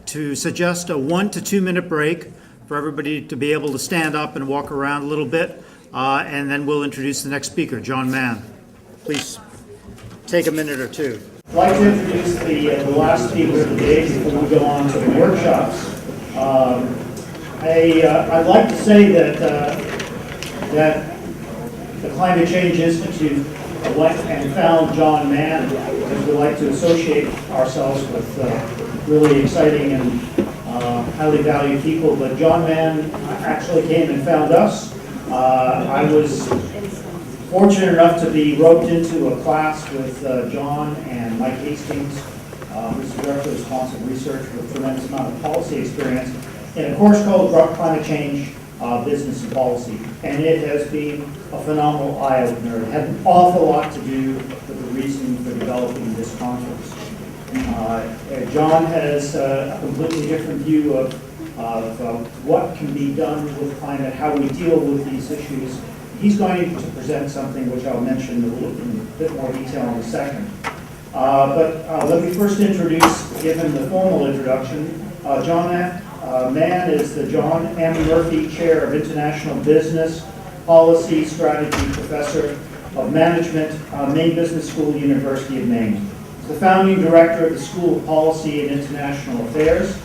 to suggest a 1 to 2 minute break for everybody to be able to stand up and walk around a little bit, and then we'll introduce the next speaker, John Mahon. Please take a minute or two. I'd like to introduce the last speaker of the day before we go on to the workshops. I'd like to say that the Climate Change Institute went and found John Mahon because we like to associate ourselves with really exciting and highly valued people. But John Mahon actually came and found us. I was fortunate enough to be roped into a class with John and Mike Hastings, who's the Director of Responsive Research with a tremendous amount of policy experience, in a course called Climate Change, business and policy. And it has been a phenomenal eye-opener. It had an awful lot to do with the reason for developing this conference. John has a completely different view of what can be done with climate, how we deal with these issues. He's going to present something which I'll mention in a bit more detail in a second. But let me first introduce, given the formal introduction, John Mann is the John M. Murphy Chair of International Business, Policy, Strategy, Professor of Management, Maine Business School, University of Maine. He's the founding director of the School of Policy and International Affairs.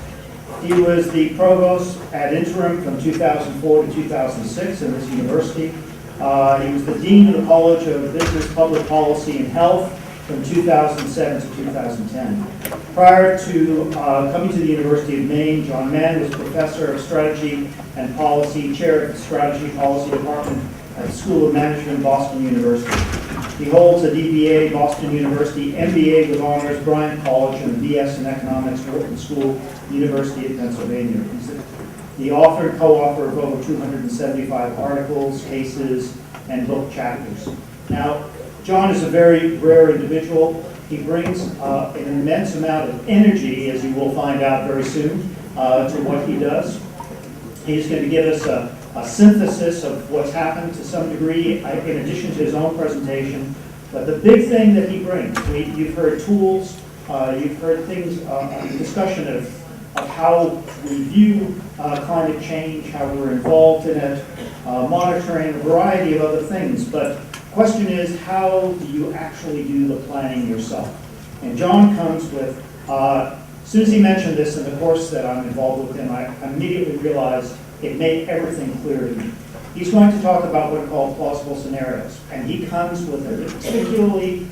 He was the provost ad interim from 2004 to 2006 in this university. He was the dean of the College of Business, Public Policy and Health from 2007 to 2010. Prior to coming to the University of Maine, John Mann was professor of strategy and policy, chair of the strategy policy department at the School of Management, Boston University. He holds a DBA, Boston University, MBA with honors, Bryant College, and a BS in economics, Wharton School, University of Pennsylvania. He's the author and co-author of over 275 articles, cases, and book chapters. Now, John is a very rare individual. He brings an immense amount of energy, as you will find out very soon, to what he does. He's going to give us a synthesis of what's happened to some degree, in addition to his own presentation. But the big thing that he brings, you've heard tools, you've heard things, discussion of how we view climate change, how we're involved in it, monitoring, a variety of other things. But the question is, how do you actually do the planning yourself? And John comes with, as soon as he mentioned this in the course that I'm involved with him, I immediately realized it made everything clear to me. He's going to talk about what are called plausible scenarios, and he comes with a particularly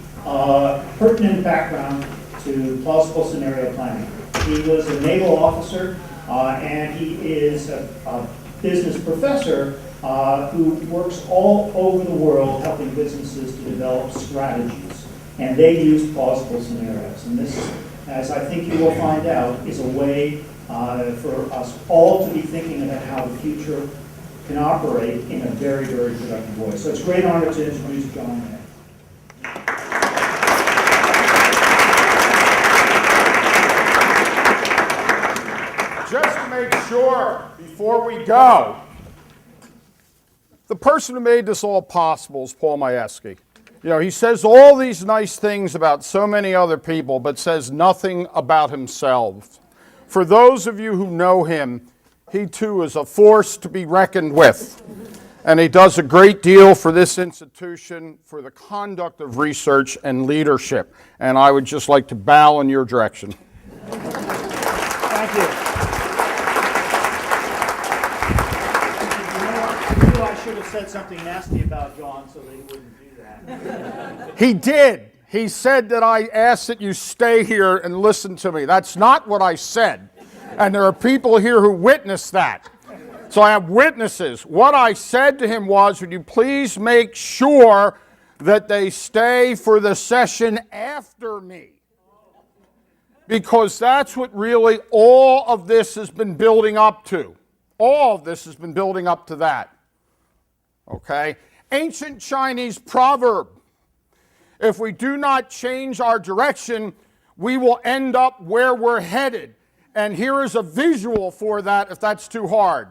pertinent background to plausible scenario planning. He was a naval officer, and he is a business professor who works all over the world helping businesses to develop strategies. And they use plausible scenarios. And this, as I think you will find out, is a way for us all to be thinking about how the future can operate in a very, very productive way. So it's a great honor to introduce John Mann. Just to make sure, before we go, the person who made this all possible is Paul Majewski. You know, he says all these nice things about so many other people, but says nothing about himself. For those of you who know him, he too is a force to be reckoned with. And he does a great deal for this institution, for the conduct of research and leadership. And I would just like to bow in your direction. Thank you. I should have said something nasty about John so that he wouldn't do that. He did. He said that I asked that you stay here and listen to me. That's not what I said. And there are people here who witnessed that. So I have witnesses. What I said to him was, would you please make sure that they stay for the session after me? Because that's what really all of this has been building up to. All of this has been building up to that. Okay? Ancient Chinese proverb. If we do not change our direction, we will end up where we're headed. And here is a visual for that if that's too hard.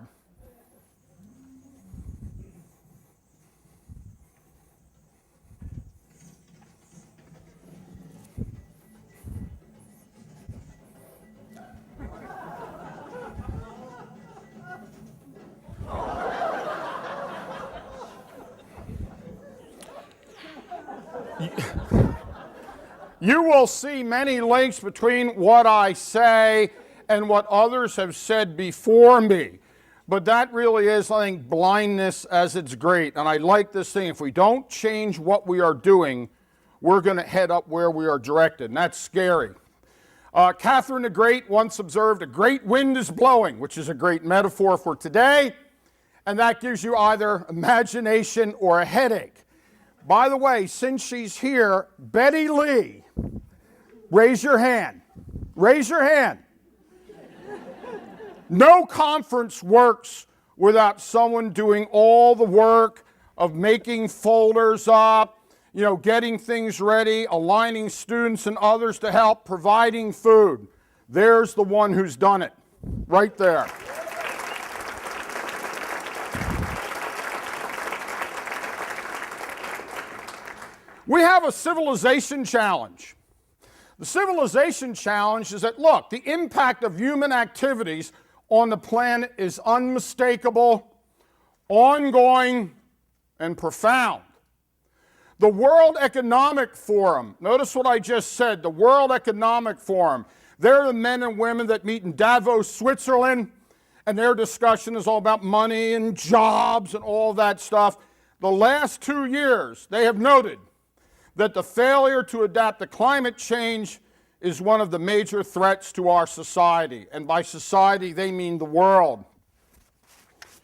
You will see many links between what I say and what others have said before me. But that really is, I think, blindness as it's great. And I like this thing. If we don't change what we are doing, we're going to head up where we are directed. And that's scary. Catherine the Great once observed, a great wind is blowing, which is a great metaphor for today. And that gives you either imagination or a headache. By the way, since she's here, Betty Lee, raise your hand. Raise your hand. No conference works without someone doing all the work of making folders up, getting things ready, aligning students and others to help, providing food. There's the one who's done it, right there. We have a civilization challenge. The civilization challenge is that, look, the impact of human activities on the planet is unmistakable, ongoing, and profound. The World Economic Forum, notice what I just said, the World Economic Forum, they're the men and women that meet in Davos, Switzerland, and their discussion is all about money and jobs and all that stuff. The last 2 years, they have noted that the failure to adapt to climate change is one of the major threats to our society. And by society, they mean the world.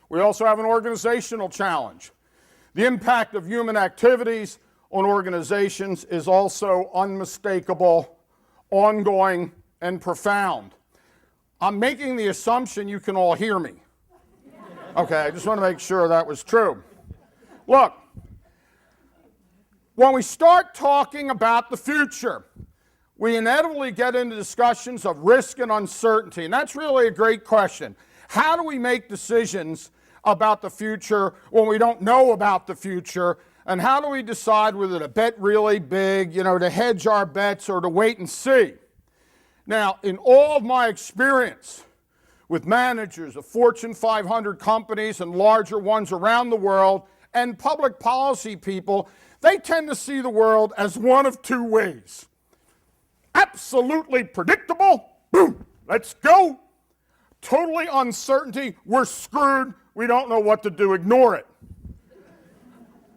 We also have an organizational challenge. The impact of human activities on organizations is also unmistakable, ongoing, and profound. I'm making the assumption you can all hear me. Okay, I just want to make sure that was true. Look, when we start talking about the future, we inevitably get into discussions of risk and uncertainty, and that's really a great question. How do we make decisions about the future when we don't know about the future, and how do we decide whether to bet really big, to hedge our bets or to wait and see? Now, in all of my experience with managers of Fortune 500 companies and larger ones around the world and public policy people, they tend to see the world as one of two ways. Absolutely predictable, boom, let's go. Totally uncertainty, we're screwed, we don't know what to do, ignore it.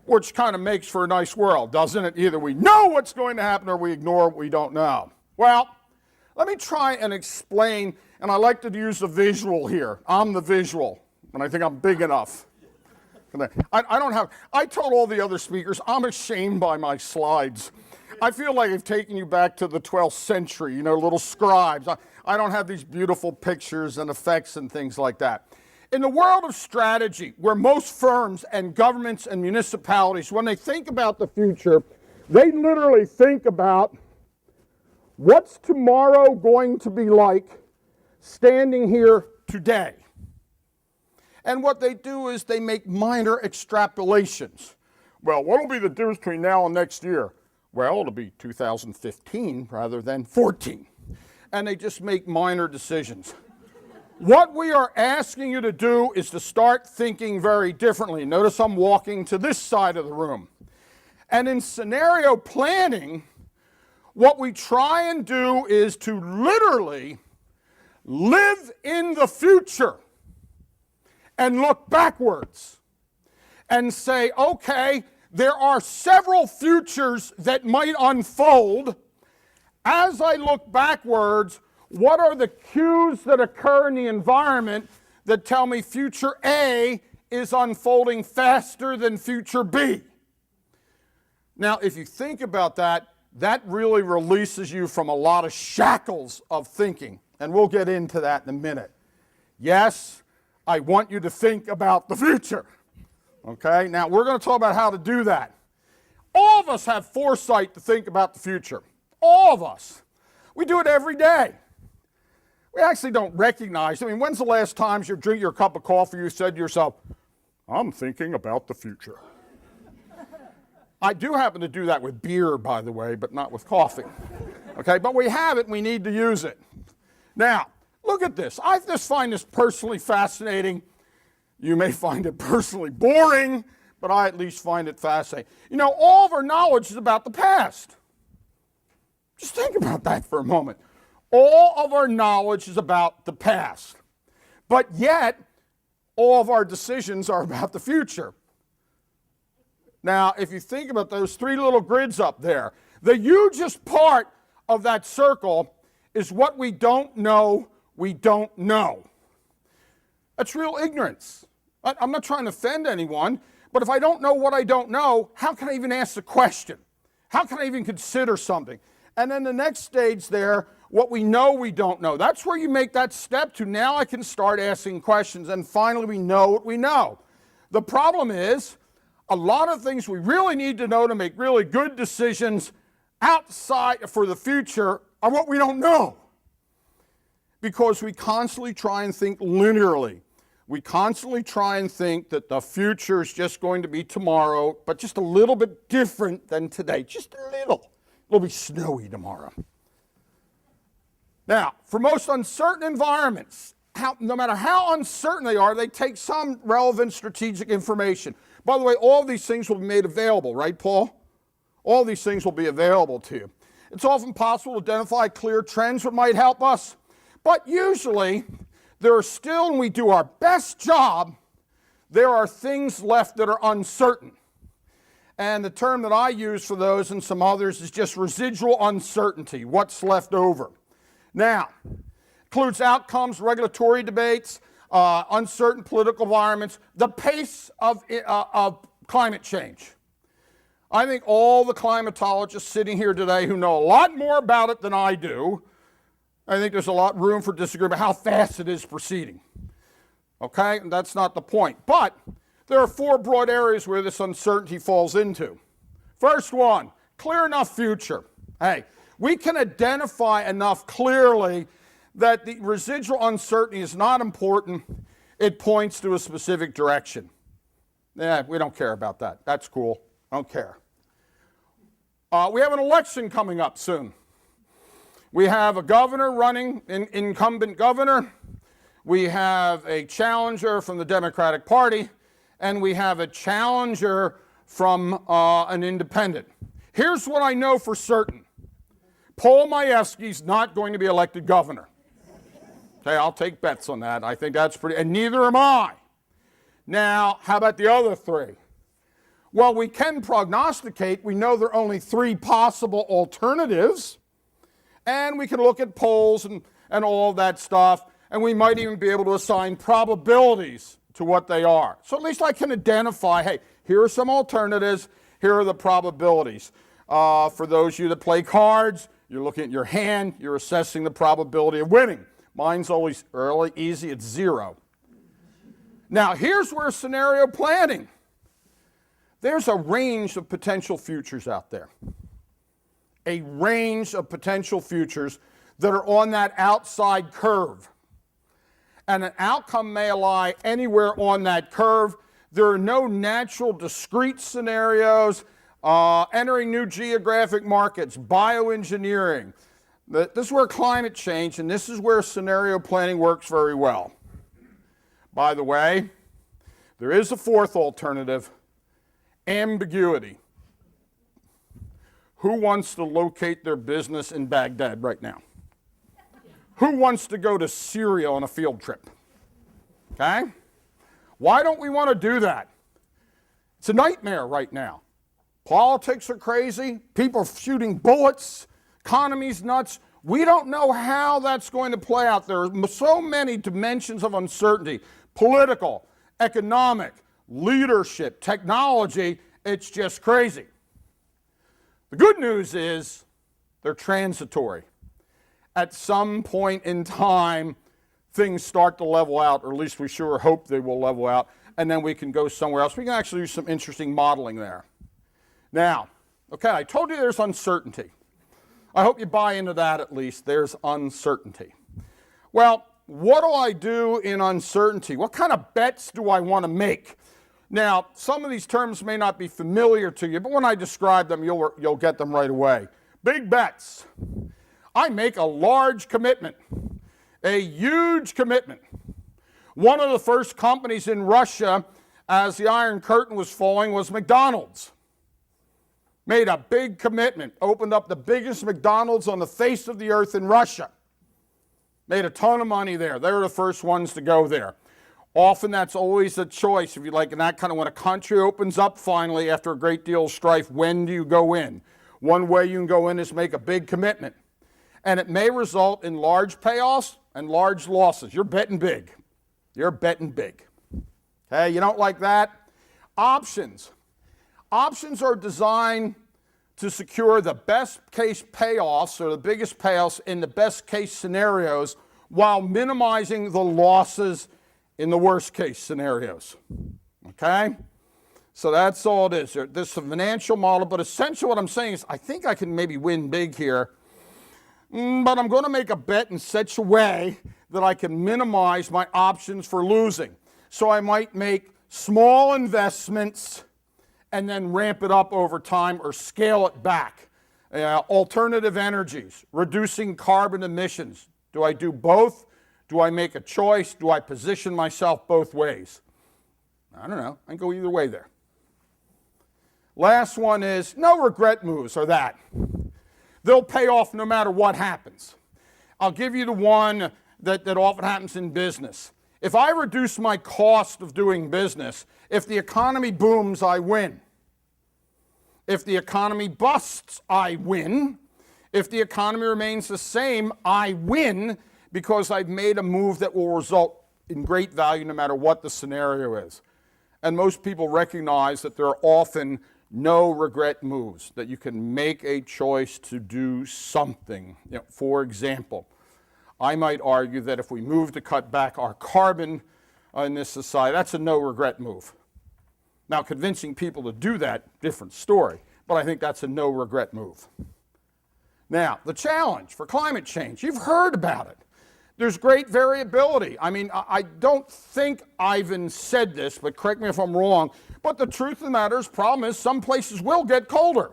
Which kind of makes for a nice world, doesn't it? Either we know what's going to happen or we ignore what we don't know. Well, let me try and explain, and I like to use a visual here. I'm the visual, and I think I'm big enough. I told all the other speakers, I'm ashamed by my slides. I feel like I've taken you back to the 12th century, little scribes. I don't have these beautiful pictures and effects and things like that. In the world of strategy, where most firms and governments and municipalities, when they think about the future, they literally think about what's tomorrow going to be like standing here today. And what they do is they make minor extrapolations. Well, what will be the difference between now and next year? Well, it'll be 2015 rather than 14. And they just make minor decisions. What we are asking you to do is to start thinking very differently. Notice I'm walking to this side of the room. And in scenario planning, what we try and do is to literally live in the future and look backwards and say, okay, there are several futures that might unfold. As I look backwards, what are the cues that occur in the environment that tell me future A is unfolding faster than future B? Now, if you think about that, that really releases you from a lot of shackles of thinking, and we'll get into that in a minute. Yes, I want you to think about the future. Okay, now we're going to talk about how to do that. All of us have foresight to think about the future. All of us. We do it every day. We actually don't recognize, when's the last time you drink your cup of coffee, you said to yourself, I'm thinking about the future. I do happen to do that with beer, by the way, but not with coffee. Okay, but we have it, we need to use it. Now, look at this. I just find this personally fascinating. You may find it personally boring, but I at least find it fascinating. All of our knowledge is about the past. Just think about that for a moment. All of our knowledge is about the past. But yet, all of our decisions are about the future. Now, if you think about those three little grids up there, the hugest part of that circle is what we don't know we don't know. That's real ignorance. I'm not trying to offend anyone, but if I don't know what I don't know, how can I even ask the question? How can I even consider something? And then the next stage there what we know we don't know. That's where you make that step to now I can start asking questions, and finally we know what we know. The problem is, a lot of things we really need to know to make really good decisions outside for the future are what we don't know. Because we constantly try and think linearly. We constantly try and think that the future is just going to be tomorrow, but just a little bit different than today. Just a little. It'll be snowy tomorrow. Now, for most uncertain environments, no matter how uncertain they are, they take some relevant strategic information. By the way, all of these things will be made available, right, Paul? All these things will be available to you. It's often possible to identify clear trends that might help us, but usually there are still, and we do our best job, there are things left that are uncertain. And the term that I use for those and some others is just residual uncertainty, what's left over. Now, includes outcomes, regulatory debates, uncertain political environments, the pace of climate change. I think all the climatologists sitting here today who know a lot more about it than I do, I think there's a lot of room for disagreement about how fast it is proceeding. Okay, and that's not the point. But there are 4 broad areas where this uncertainty falls into. First one, clear enough future. Hey, we can identify enough clearly that the residual uncertainty is not important. It points to a specific direction. Yeah, we don't care about that. That's cool. I don't care. We have an election coming up soon. We have a governor running, an incumbent governor. We have a challenger from the Democratic Party. And we have a challenger from an independent. Here's what I know for certain. Paul Majewski's not going to be elected governor. Okay, I'll take bets on that. I think that's pretty, and neither am I. Now, how about the other 3? Well, we can prognosticate. We know there are only 3 possible alternatives. And we can look at polls and all of that stuff. And we might even be able to assign probabilities to what they are. So at least I can identify, hey, here are some alternatives. Here are the probabilities. For those of you that play cards, you're looking at your hand. You're assessing the probability of winning. Mine's always early, easy. It's 0. Now, here's where scenario planning. There's a range of potential futures out there. A range of potential futures that are on that outside curve. And an outcome may lie anywhere on that curve. There are no natural discrete scenarios. Entering new geographic markets, bioengineering. This is where climate change, and this is where scenario planning works very well. By the way, there is a 4th alternative, ambiguity. Who wants to locate their business in Baghdad right now? Who wants to go to Syria on a field trip? Okay? Why don't we want to do that? It's a nightmare right now. Politics are crazy. People are shooting bullets. Economy's nuts. We don't know how that's going to play out. There are so many dimensions of uncertainty. Political, economic, leadership, technology. It's just crazy. The good news is they're transitory. At some point in time, things start to level out, or at least we sure hope they will level out, and then we can go somewhere else. We can actually do some interesting modeling there. Now, okay, I told you there's uncertainty. I hope you buy into that at least. There's uncertainty. Well, what do I do in uncertainty? What kind of bets do I want to make? Now, some of these terms may not be familiar to you, but when I describe them, you'll get them right away. Big bets. I make a large commitment, a huge commitment. One of the first companies in Russia, as the Iron Curtain was falling, was McDonald's. Made a big commitment, opened up the biggest McDonald's on the face of the earth in Russia. Made a ton of money there. They were the first ones to go there. Often that's always a choice, if you like, and that kind of when a country opens up finally after a great deal of strife, when do you go in? One way you can go in is make a big commitment. And it may result in large payoffs and large losses. You're betting big. You're betting big. Okay, you don't like that? Options. Options are designed to secure the best case payoffs or the biggest payoffs in the best case scenarios while minimizing the losses in the worst case scenarios. Okay? So that's all it is. This is a financial model, but essentially what I'm saying is I think I can maybe win big here, but I'm going to make a bet in such a way that I can minimize my options for losing. So I might make small investments and then ramp it up over time or scale it back. Alternative energies, reducing carbon emissions. Do I do both? Do I make a choice? Do I position myself both ways? I don't know. I can go either way there. Last one is no regret moves are that. They'll pay off no matter what happens. I'll give you the one that often happens in business. If I reduce my cost of doing business, if the economy booms, I win. If the economy busts, I win. If the economy remains the same, I win because I've made a move that will result in great value no matter what the scenario is. And most people recognize that there are often no regret moves, that you can make a choice to do something. For example, I might argue that if we move to cut back our carbon in this society, that's a no regret move. Now, convincing people to do that, different story, but I think that's a no regret move. Now, the challenge for climate change, you've heard about it. There's great variability. I mean, I don't think Ivan said this, but correct me if I'm wrong, but the truth of the matter is, problem is some places will get colder.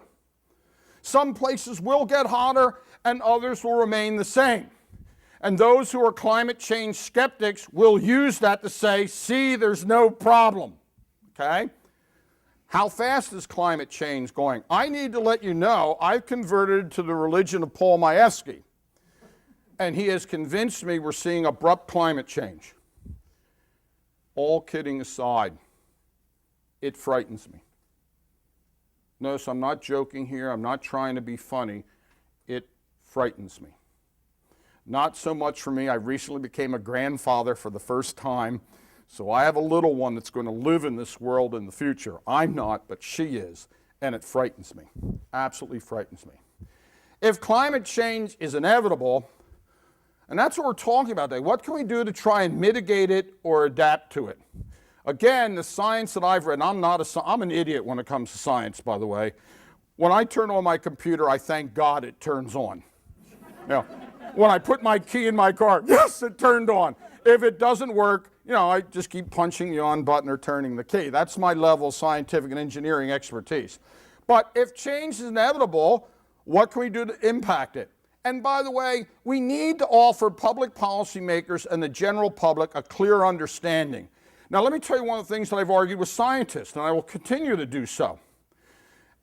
Some places will get hotter, and others will remain the same. And those who are climate change skeptics will use that to say, see, there's no problem. Okay? How fast is climate change going? I need to let you know I've converted to the religion of Paul Majewski, and he has convinced me we're seeing abrupt climate change. All kidding aside, it frightens me. Notice I'm not joking here. I'm not trying to be funny. It frightens me. Not so much for me. I recently became a grandfather for the first time, so I have a little one that's going to live in this world in the future. I'm not, but she is, and it frightens me. Absolutely frightens me. If climate change is inevitable, and that's what we're talking about today, what can we do to try and mitigate it or adapt to it? Again, the science that I've read, and I'm an idiot when it comes to science, by the way. When I turn on my computer, I thank God it turns on. Now, when I put my key in my car, yes, it turned on. If it doesn't work, I just keep punching the on button or turning the key. That's my level of scientific and engineering expertise. But if change is inevitable, what can we do to impact it? And by the way, we need to offer public policymakers and the general public a clear understanding. Now, let me tell you one of the things that I've argued with scientists, and I will continue to do so.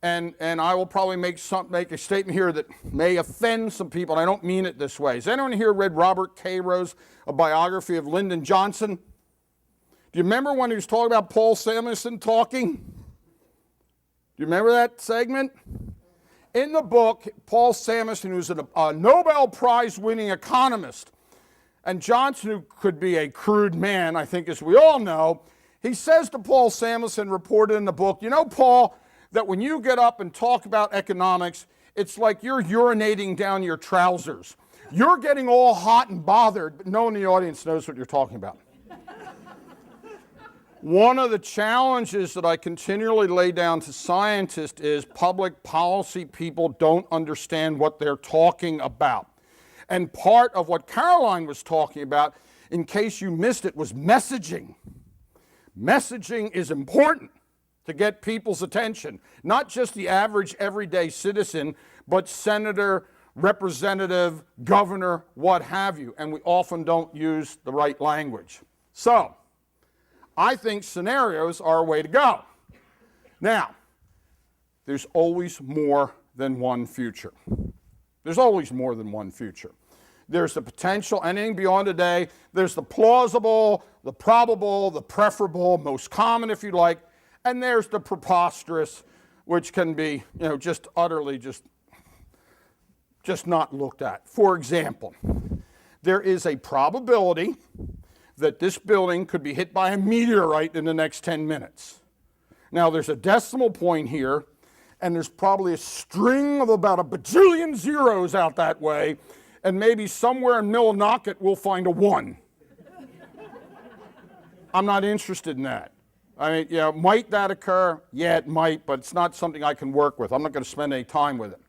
And I will probably make a statement here that may offend some people, and I don't mean it this way. Has anyone here read Robert Cairo's A Biography of Lyndon Johnson? Do you remember when he was talking about Paul Samuelson talking? Do you remember that segment? In the book, Paul Samuelson, who's a Nobel Prize-winning economist, and Johnson, who could be a crude man, I think, as we all know, he says to Paul Samuelson, reported in the book, Paul, that when you get up and talk about economics, it's like you're urinating down your trousers. You're getting all hot and bothered, but no one in the audience knows what you're talking about. One of the challenges that I continually lay down to scientists is public policy people don't understand what they're talking about. And part of what Caroline was talking about, in case you missed it, was messaging. Messaging is important to get people's attention, not just the average everyday citizen, but senator, representative, governor, what have you, and we often don't use the right language. So, I think scenarios are a way to go. Now, there's always more than one future. There's always more than one future. There's the potential, anything beyond today, there's the plausible, the probable, the preferable, most common if you like, and there's the preposterous, which can be, just utterly just not looked at. For example, there is a probability that this building could be hit by a meteorite in the next 10 minutes. Now, there's a decimal point here, and there's probably a string of about a bajillion zeros out that way, and maybe somewhere in Millinocket we'll find a 1. I'm not interested in that. I mean, might that occur? Yeah, it might, but it's not something I can work with. I'm not going to spend any time with it.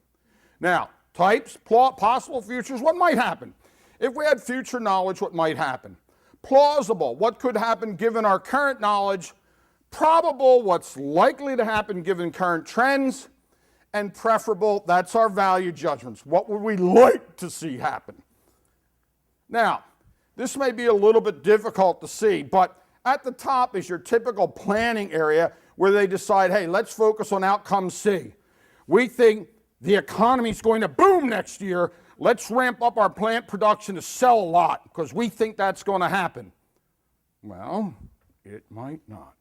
Now, types, possible futures, what might happen? If we had future knowledge, what might happen? Plausible, what could happen given our current knowledge? Probable, what's likely to happen given current trends? And preferable, that's our value judgments. What would we like to see happen? Now, this may be a little bit difficult to see, but at the top is your typical planning area where they decide, hey, let's focus on outcome C. We think the economy is going to boom next year. Let's ramp up our plant production to sell a lot because we think that's going to happen. Well, it might not.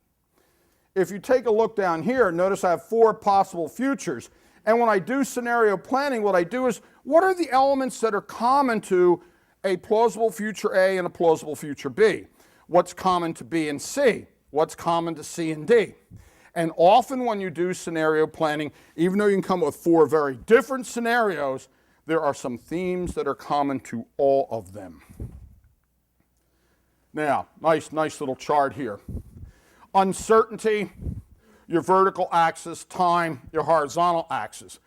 If you take a look down here, notice I have 4 possible futures. And when I do scenario planning, what I do is, what are the elements that are common to a plausible future A and a plausible future B? What's common to B and C? What's common to C and D? And often when you do scenario planning, even though you can come up with 4 very different scenarios, there are some themes that are common to all of them. Now, nice little chart here. Uncertainty, your vertical axis, time, your horizontal axis.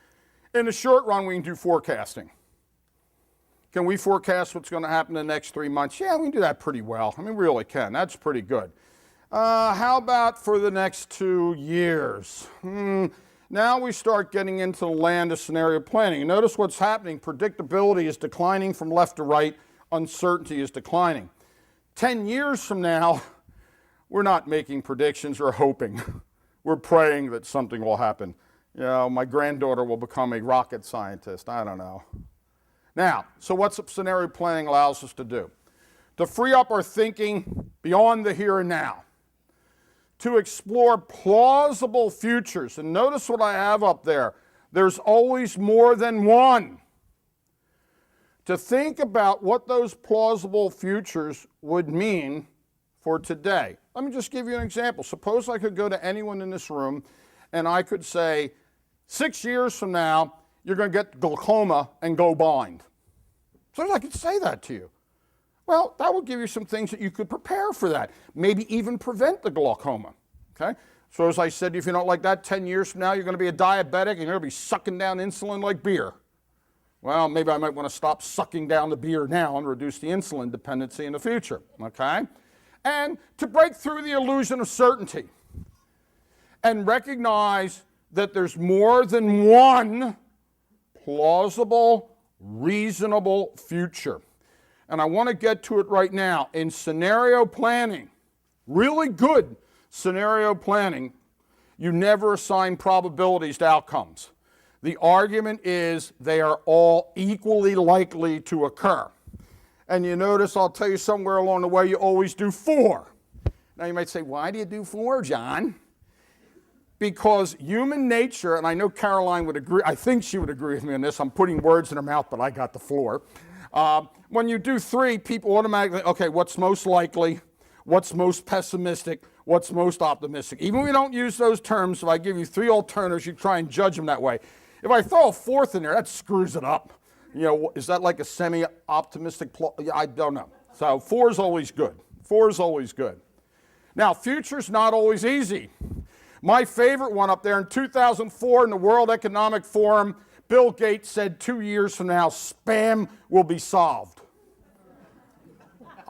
In the short run, we can do forecasting. Can we forecast what's going to happen in the next 3 months? Yeah, we can do that pretty well. I mean, we really can. That's pretty good. How about for the next 2 years? Now we start getting into the land of scenario planning. Notice what's happening. Predictability is declining from left to right. Uncertainty is declining. 10 years from now, we're not making predictions or hoping. We're praying that something will happen. My granddaughter will become a rocket scientist. I don't know. Now, so what's scenario planning allows us to do? To free up our thinking beyond the here and now. To explore plausible futures. And notice what I have up there. There's always more than one. To think about what those plausible futures would mean for today. Let me just give you an example. Suppose I could go to anyone in this room and I could say, 6 years from now, you're going to get glaucoma and go blind. So I could say that to you. Well, that would give you some things that you could prepare for that. Maybe even prevent the glaucoma. Okay? So as I said, if you don't like that, 10 years from now, you're going to be a diabetic and you're going to be sucking down insulin like beer. Well, maybe I might want to stop sucking down the beer now and reduce the insulin dependency in the future. Okay? And to break through the illusion of certainty and recognize that there's more than one plausible, reasonable future. And I want to get to it right now. In scenario planning, really good scenario planning, you never assign probabilities to outcomes. The argument is they are all equally likely to occur. And you notice, I'll tell you somewhere along the way, you always do 4. Now you might say, why do you do 4, John? Because human nature, and I know Caroline would agree, I think she would agree with me on this, I'm putting words in her mouth, but I got the floor. When you do 3, people automatically, okay, what's most likely, what's most pessimistic, what's most optimistic. Even if we don't use those terms, if I give you 3 alternatives, you try and judge them that way. If I throw a 4th in there, that screws it up. Is that like a semi-optimistic I don't know. So 4 is always good. 4 is always good. Now, future's not always easy. My favorite one up there in 2004 in the World Economic Forum, Bill Gates said 2 years from now, spam will be solved.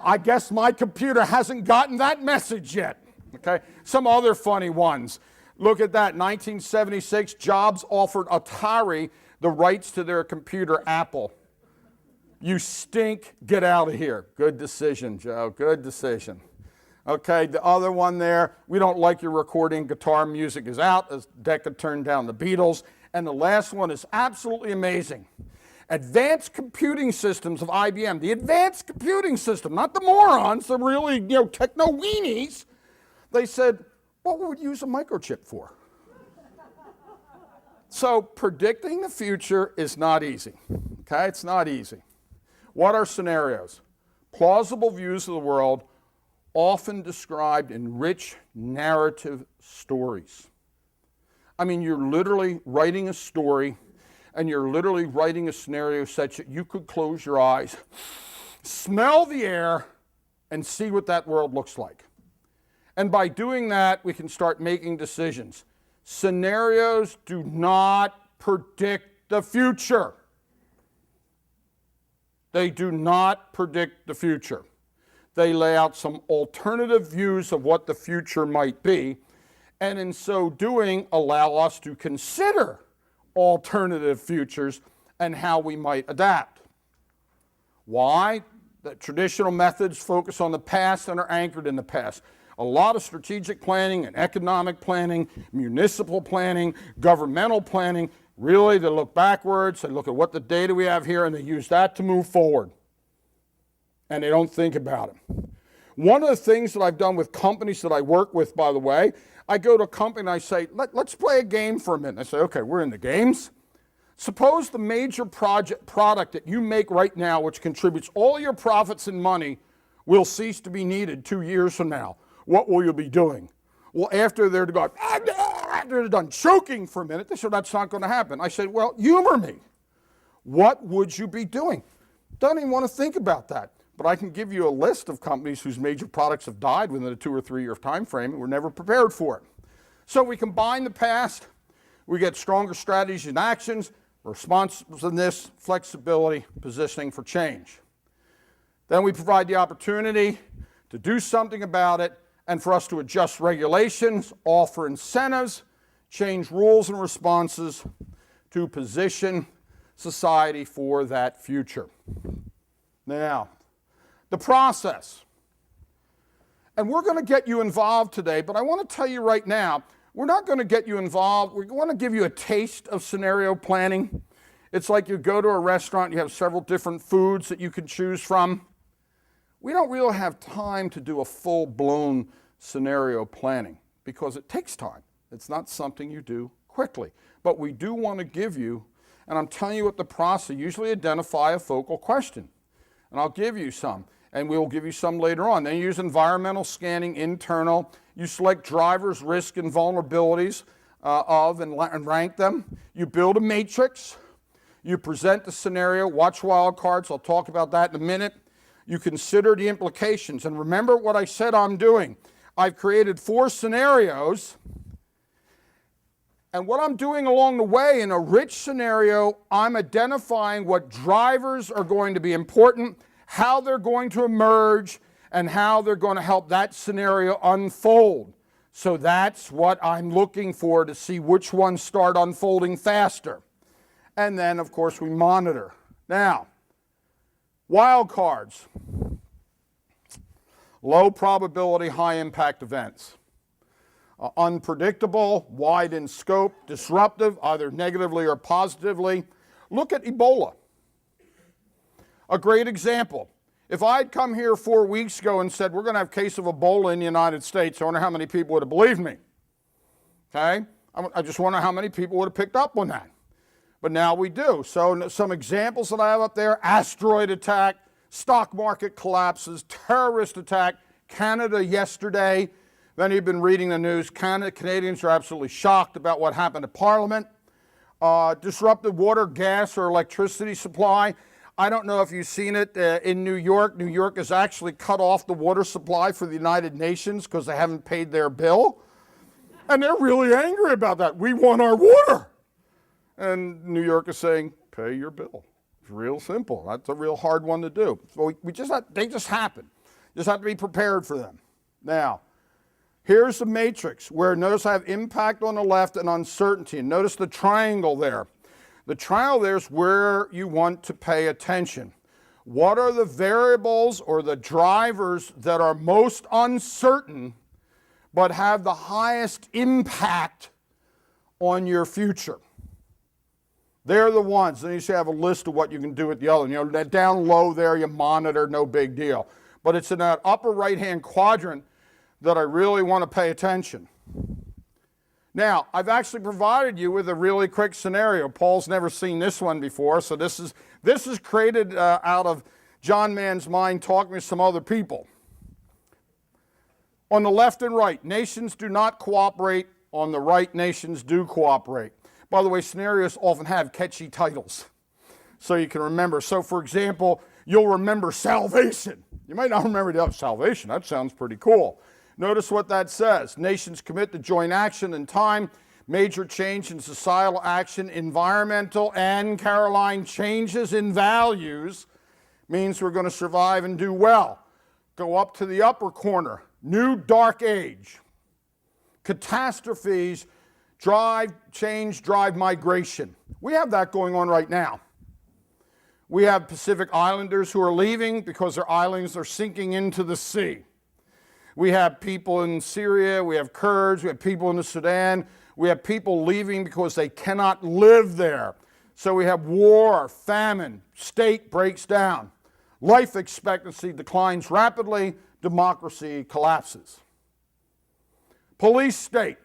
I guess my computer hasn't gotten that message yet. Okay, some other funny ones. Look at that, 1976, Jobs offered Atari the rights to their computer, Apple. You stink, get out of here. Good decision, Joe, good decision. Okay, the other one there, we don't like your recording, guitar music is out, as Decca turned down the Beatles. And the last one is absolutely amazing. Advanced Computing Systems of IBM, the advanced computing system, not the morons, the really, techno-weenies. They said, what would we use a microchip for? So predicting the future is not easy, okay? It's not easy. What are scenarios? Plausible views of the world, often described in rich narrative stories. I mean, you're literally writing a story and you're literally writing a scenario such that you could close your eyes, smell the air, and see what that world looks like. And by doing that, we can start making decisions. Scenarios do not predict the future. They do not predict the future. They lay out some alternative views of what the future might be, and in so doing, allow us to consider alternative futures and how we might adapt. Why? The traditional methods focus on the past and are anchored in the past. A lot of strategic planning and economic planning, municipal planning, governmental planning, really they look backwards, they look at what the data we have here, and they use that to move forward. And they don't think about it. One of the things that I've done with companies that I work with, by the way, I go to a company and I say, let's play a game for a minute. I say, okay, we're in the games. Suppose the major product that you make right now, which contributes all your profits and money, will cease to be needed 2 years from now. What will you be doing? Well, after they're done choking for a minute, they said, that's not going to happen. I said, well, humor me. What would you be doing? Don't even want to think about that. But I can give you a list of companies whose major products have died within a 2 or 3 year time frame and were never prepared for it. So we combine the past, we get stronger strategies and actions, responsiveness, flexibility, positioning for change. Then we provide the opportunity to do something about it and for us to adjust regulations, offer incentives, change rules and responses to position society for that future. Now, the process. And we're going to get you involved today, but I want to tell you right now, we're not going to get you involved. We want to give you a taste of scenario planning. It's like you go to a restaurant, you have several different foods that you can choose from. We don't really have time to do a full-blown scenario planning because it takes time. It's not something you do quickly. But we do want to give you, and I'm telling you what the process, usually identify a focal question. And I'll give you some, and we'll give you some later on. Then you use environmental scanning, internal. You select drivers, risk, and vulnerabilities and rank them. You build a matrix. You present the scenario, watch wildcards. I'll talk about that in a minute. You consider the implications. And remember what I said I'm doing. I've created 4 scenarios. And what I'm doing along the way in a rich scenario, I'm identifying what drivers are going to be important, how they're going to emerge, and how they're going to help that scenario unfold. So that's what I'm looking for to see which ones start unfolding faster. And then, of course, we monitor. Now, wild cards. Low probability, high impact events. Unpredictable, wide in scope, disruptive, either negatively or positively. Look at Ebola. A great example. If I'd come here 4 weeks ago and said, we're going to have a case of Ebola in the United States, I wonder how many people would have believed me. Okay? I just wonder how many people would have picked up on that. But now we do. So some examples that I have up there: asteroid attack, stock market collapses, terrorist attack, Canada yesterday. Then you've been reading the news. Canadians are absolutely shocked about what happened at Parliament. Disrupted water, gas, or electricity supply. I don't know if you've seen it in New York. New York has actually cut off the water supply for the United Nations because they haven't paid their bill. And they're really angry about that. We want our water. And New York is saying, pay your bill. It's real simple. That's a real hard one to do. So they just happen. You just have to be prepared for them. Now, here's the matrix where notice I have impact on the left and uncertainty. And notice the triangle there. The triangle there is where you want to pay attention. What are the variables or the drivers that are most uncertain but have the highest impact on your future? They're the ones. Then you should have a list of what you can do with the other. You know, that down low there, you monitor, no big deal. But it's in that upper right-hand quadrant that I really want to pay attention. Now, I've actually provided you with a really quick scenario. Paul's never seen this one before, so this is created out of John Mann's mind talking to some other people. On the left and right, nations do not cooperate On the right, nations do cooperate. By the way, scenarios often have catchy titles, so you can remember. So, for example, you'll remember salvation. You might not remember the other salvation. That sounds pretty cool. Notice what that says. Nations commit to joint action in time, major change in societal action, environmental, and, Caroline, changes in values means we're going to survive and do well. Go up to the upper corner. New dark age. Catastrophes drive change, drive migration. We have that going on right now. We have Pacific Islanders who are leaving because their islands are sinking into the sea. We have people in Syria, we have Kurds, we have people in the Sudan, we have people leaving because they cannot live there. So we have war, famine, state breaks down. Life expectancy declines rapidly, democracy collapses. Police state.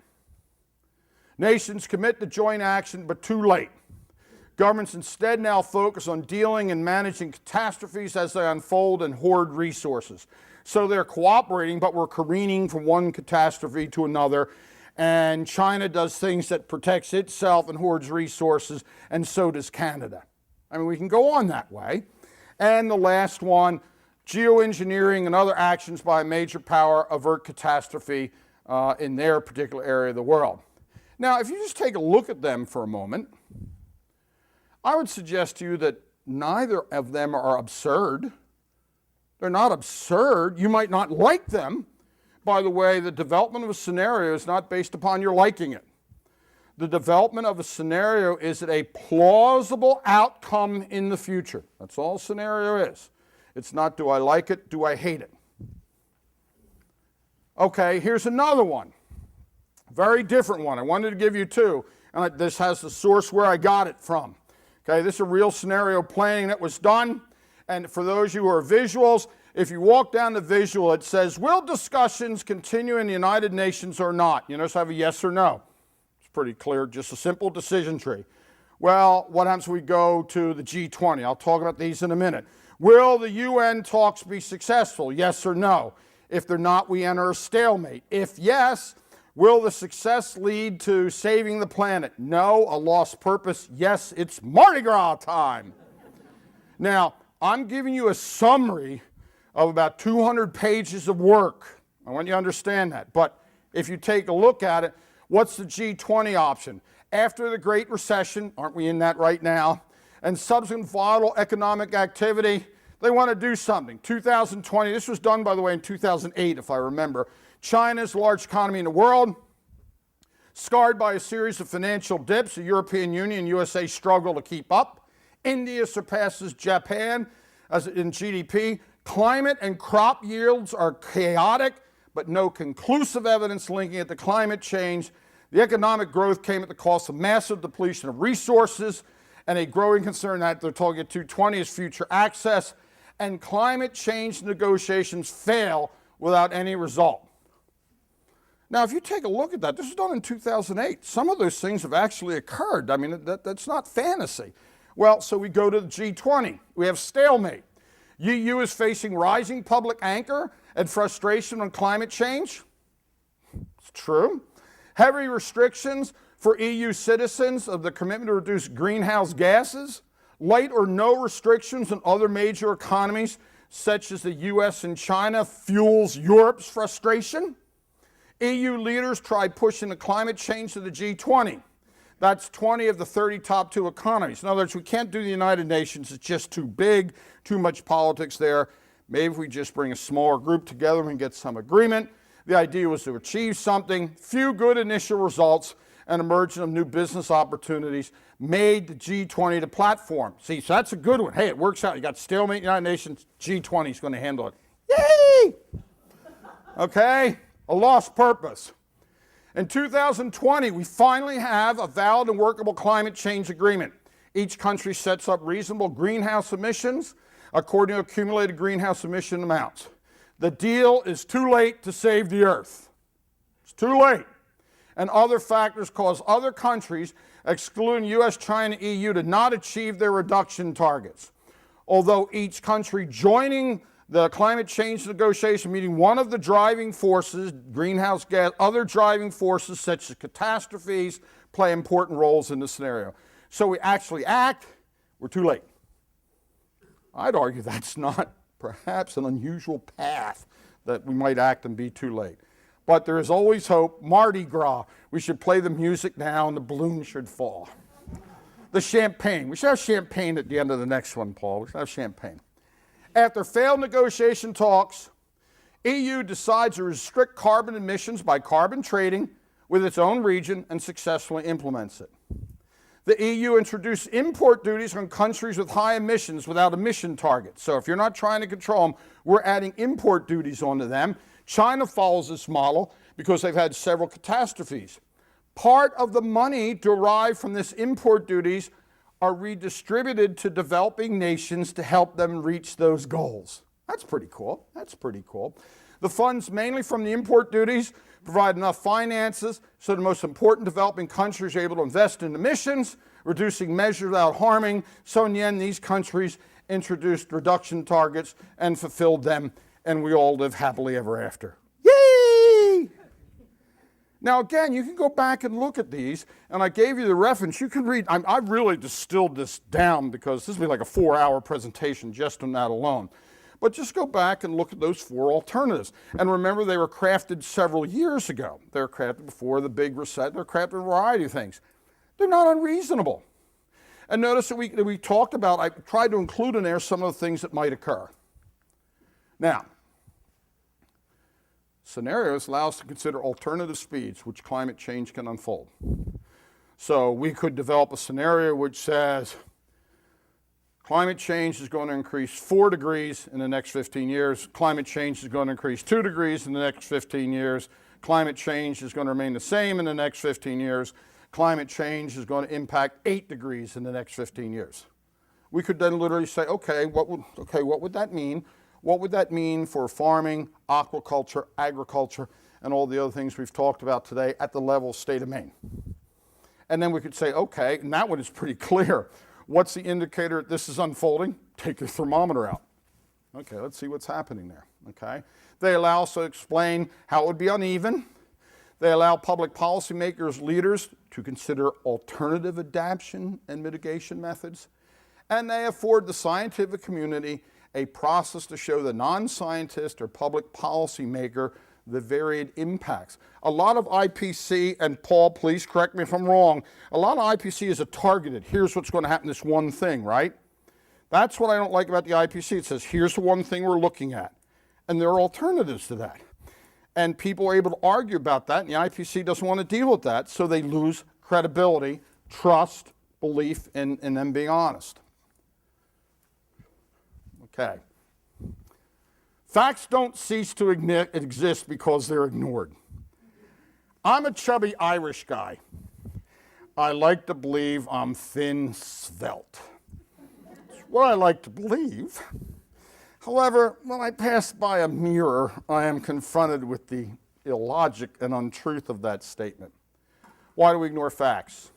Nations commit to joint action, but too late. Governments instead now focus on dealing and managing catastrophes as they unfold and hoard resources. So they're cooperating, but we're careening from one catastrophe to another. And China does things that protects itself and hoards resources, and so does Canada. I mean, we can go on that way. And the last one, geoengineering and other actions by a major power avert catastrophe in their particular area of the world. Now, if you just take a look at them for a moment, I would suggest to you that neither of them are absurd. They're not absurd. You might not like them. By the way, the development of a scenario is not based upon your liking it. The development of a scenario is a plausible outcome in the future. That's all a scenario is. It's not do I like it, do I hate it. Okay, here's another one. Very different one. I wanted to give you two, and this has the source where I got it from. Okay, this is a real scenario planning that was done. And for those of you who are visuals, if you walk down the visual, it says, will discussions continue in the United Nations or not? You notice I have a yes or no. It's pretty clear, just a simple decision tree. Well, what happens when we go to the G20? I'll talk about these in a minute. Will the UN talks be successful? Yes or no? If they're not, we enter a stalemate. If yes, will the success lead to saving the planet? No, a lost purpose. Yes, it's Mardi Gras time. Now, I'm giving you a summary of about 200 pages of work. I want you to understand that. But if you take a look at it, what's the G20 option? After the Great Recession, aren't we in that right now, and subsequent volatile economic activity, they want to do something. 2020, this was done, by the way, in 2008, if I remember. China's large economy in the world, scarred by a series of financial dips. The European Union and USA struggle to keep up. India surpasses Japan in GDP. Climate and crop yields are chaotic, but no conclusive evidence linking it to climate change. The economic growth came at the cost of massive depletion of resources, and a growing concern that they're talking at 220 is future access. And climate change negotiations fail without any result. Now, if you take a look at that, this was done in 2008. Some of those things have actually occurred. I mean, that's not fantasy. Well, so we go to the G20. We have stalemate. EU is facing rising public anger and frustration on climate change. It's true. Heavy restrictions for EU citizens of the commitment to reduce greenhouse gases. Light or no restrictions on other major economies, such as the US and China, fuels Europe's frustration. EU leaders try pushing the climate change to the G20. That's 20 of the 30 top 2 economies. In other words, we can't do the United Nations. It's just too big, too much politics there. Maybe if we just bring a smaller group together and get some agreement. The idea was to achieve something. Few good initial results and emergence of new business opportunities made the G20 the platform. See, so that's a good one. Hey, it works out. You got stalemate, United Nations, G20 is going to handle it. Yay! Okay, a lost purpose. In 2020, we finally have a valid and workable climate change agreement. Each country sets up reasonable greenhouse emissions according to accumulated greenhouse emission amounts. The deal is too late to save the Earth. It's too late. And other factors cause other countries, excluding US, China, EU, to not achieve their reduction targets. Although each country joining The climate change negotiation meeting, one of the driving forces, greenhouse gas, other driving forces such as catastrophes play important roles in the scenario. So we actually act, we're too late. I'd argue that's not perhaps an unusual path that we might act and be too late. But there is always hope. Mardi Gras, we should play the music now and the balloon should fall. The champagne, we should have champagne at the end of the next one, Paul. We should have champagne. After failed negotiation talks, EU decides to restrict carbon emissions by carbon trading with its own region and successfully implements it. The EU introduced import duties on countries with high emissions without emission targets. So if you're not trying to control them, we're adding import duties onto them. China follows this model because they've had several catastrophes. Part of the money derived from this import duties are redistributed to developing nations to help them reach those goals. That's pretty cool. That's pretty cool. The funds, mainly from the import duties, provide enough finances so the most important developing countries are able to invest in emissions, reducing measures without harming. So in the end, these countries introduced reduction targets and fulfilled them, and we all live happily ever after. Yay! Now again, you can go back and look at these, and I gave you the reference. You can read, I've really distilled this down because this will be like a 4-hour presentation just on that alone. But just go back and look at those 4 alternatives. And remember, they were crafted several years ago. They were crafted before the big reset. They're crafted a variety of things. They're not unreasonable. And notice that we talked about, I tried to include in there some of the things that might occur. Now, scenarios allow us to consider alternative speeds which climate change can unfold. So we could develop a scenario which says climate change is going to increase 4 degrees in the next 15 years. Climate change is going to increase 2 degrees in the next 15 years. Climate change is going to remain the same in the next 15 years. Climate change is going to impact 8 degrees in the next 15 years. We could then literally say, okay, what would that mean? What would that mean for farming, aquaculture, agriculture, and all the other things we've talked about today at the level of state of Maine? And then we could say, okay, and that one is pretty clear. What's the indicator that this is unfolding? Take your thermometer out. Okay, let's see what's happening there, okay? They allow us to explain how it would be uneven. They allow public policymakers, leaders, to consider alternative adaptation and mitigation methods. And they afford the scientific community a process to show the non-scientist or public policymaker the varied impacts. A lot of IPC, and Paul, please correct me if I'm wrong, a lot of IPC is a targeted, here's what's going to happen, this one thing, right? That's what I don't like about the IPC. It says, here's the one thing we're looking at. And there are alternatives to that. And people are able to argue about that, and the IPC doesn't want to deal with that, so they lose credibility, trust, belief in them being honest. Okay. Facts don't cease to exist because they're ignored. I'm a chubby Irish guy. I like to believe I'm thin, svelte. It's what I like to believe. However, when I pass by a mirror, I am confronted with the illogic and untruth of that statement. Why do we ignore facts?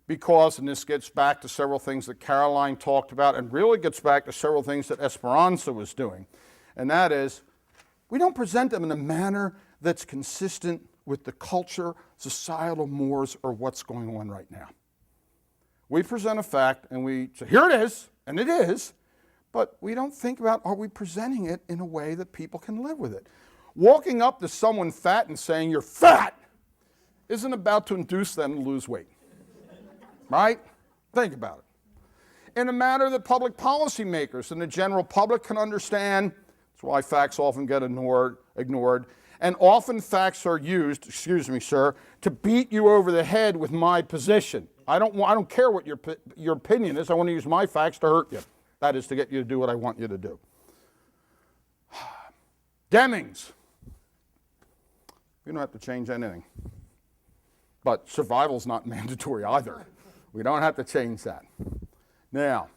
Because, and this gets back to several things that Caroline talked about, and really gets back to several things that Esperanza was doing, and that is, we don't present them in a manner that's consistent with the culture, societal mores, or what's going on right now. We present a fact, and we say, here it is, and it is, but we don't think about, are we presenting it in a way that people can live with it? Walking up to someone fat and saying, you're fat, isn't about to induce them to lose weight. Right? Think about it. In a manner that public policymakers and the general public can understand, that's why facts often get ignored, and often facts are used, excuse me, sir, to beat you over the head with my position. I don't care what your opinion is. I want to use my facts to hurt you. That is to get you to do what I want you to do. Demings. We don't have to change anything. But survival's not mandatory either. We don't have to change that. Now,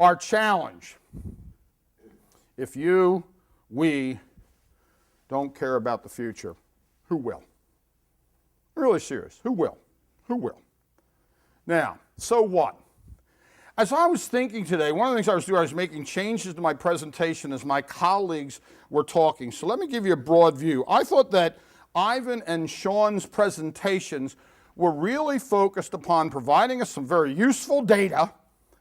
our challenge, if we don't care about the future, who will? I'm really serious. Who will? Who will? Now, so what? As I was thinking today, one of the things I was doing, I was making changes to my presentation as my colleagues were talking. So let me give you a broad view. I thought that Ivan and Sean's presentations were really focused upon providing us some very useful data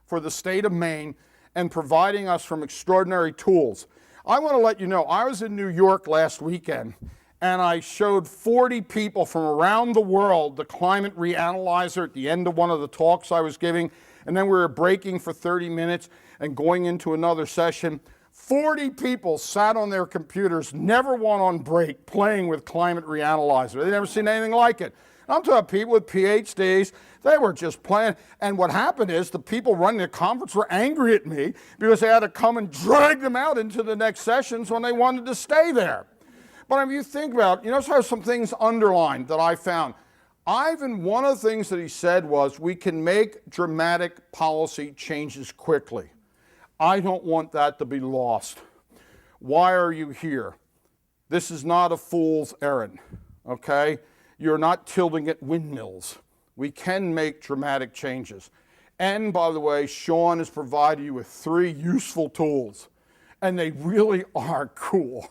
for the state of Maine and providing us some extraordinary tools. I want to let you know, I was in New York last weekend and I showed 40 people from around the world the climate reanalyzer at the end of one of the talks I was giving, and then we were breaking for 30 minutes and going into another session. 40 people sat on their computers, never one on break, playing with climate reanalyzer. They'd never seen anything like it. I'm talking people with PhDs, they were just playing. And what happened is the people running the conference were angry at me because they had to come and drag them out into the next sessions when they wanted to stay there. But if you think about it, you notice how some things underlined that I found. Ivan, one of the things that he said was, we can make dramatic policy changes quickly. I don't want that to be lost. Why are you here? This is not a fool's errand, okay? You're not tilting at windmills. We can make dramatic changes. And by the way, Sean has provided you with 3 useful tools, and they really are cool.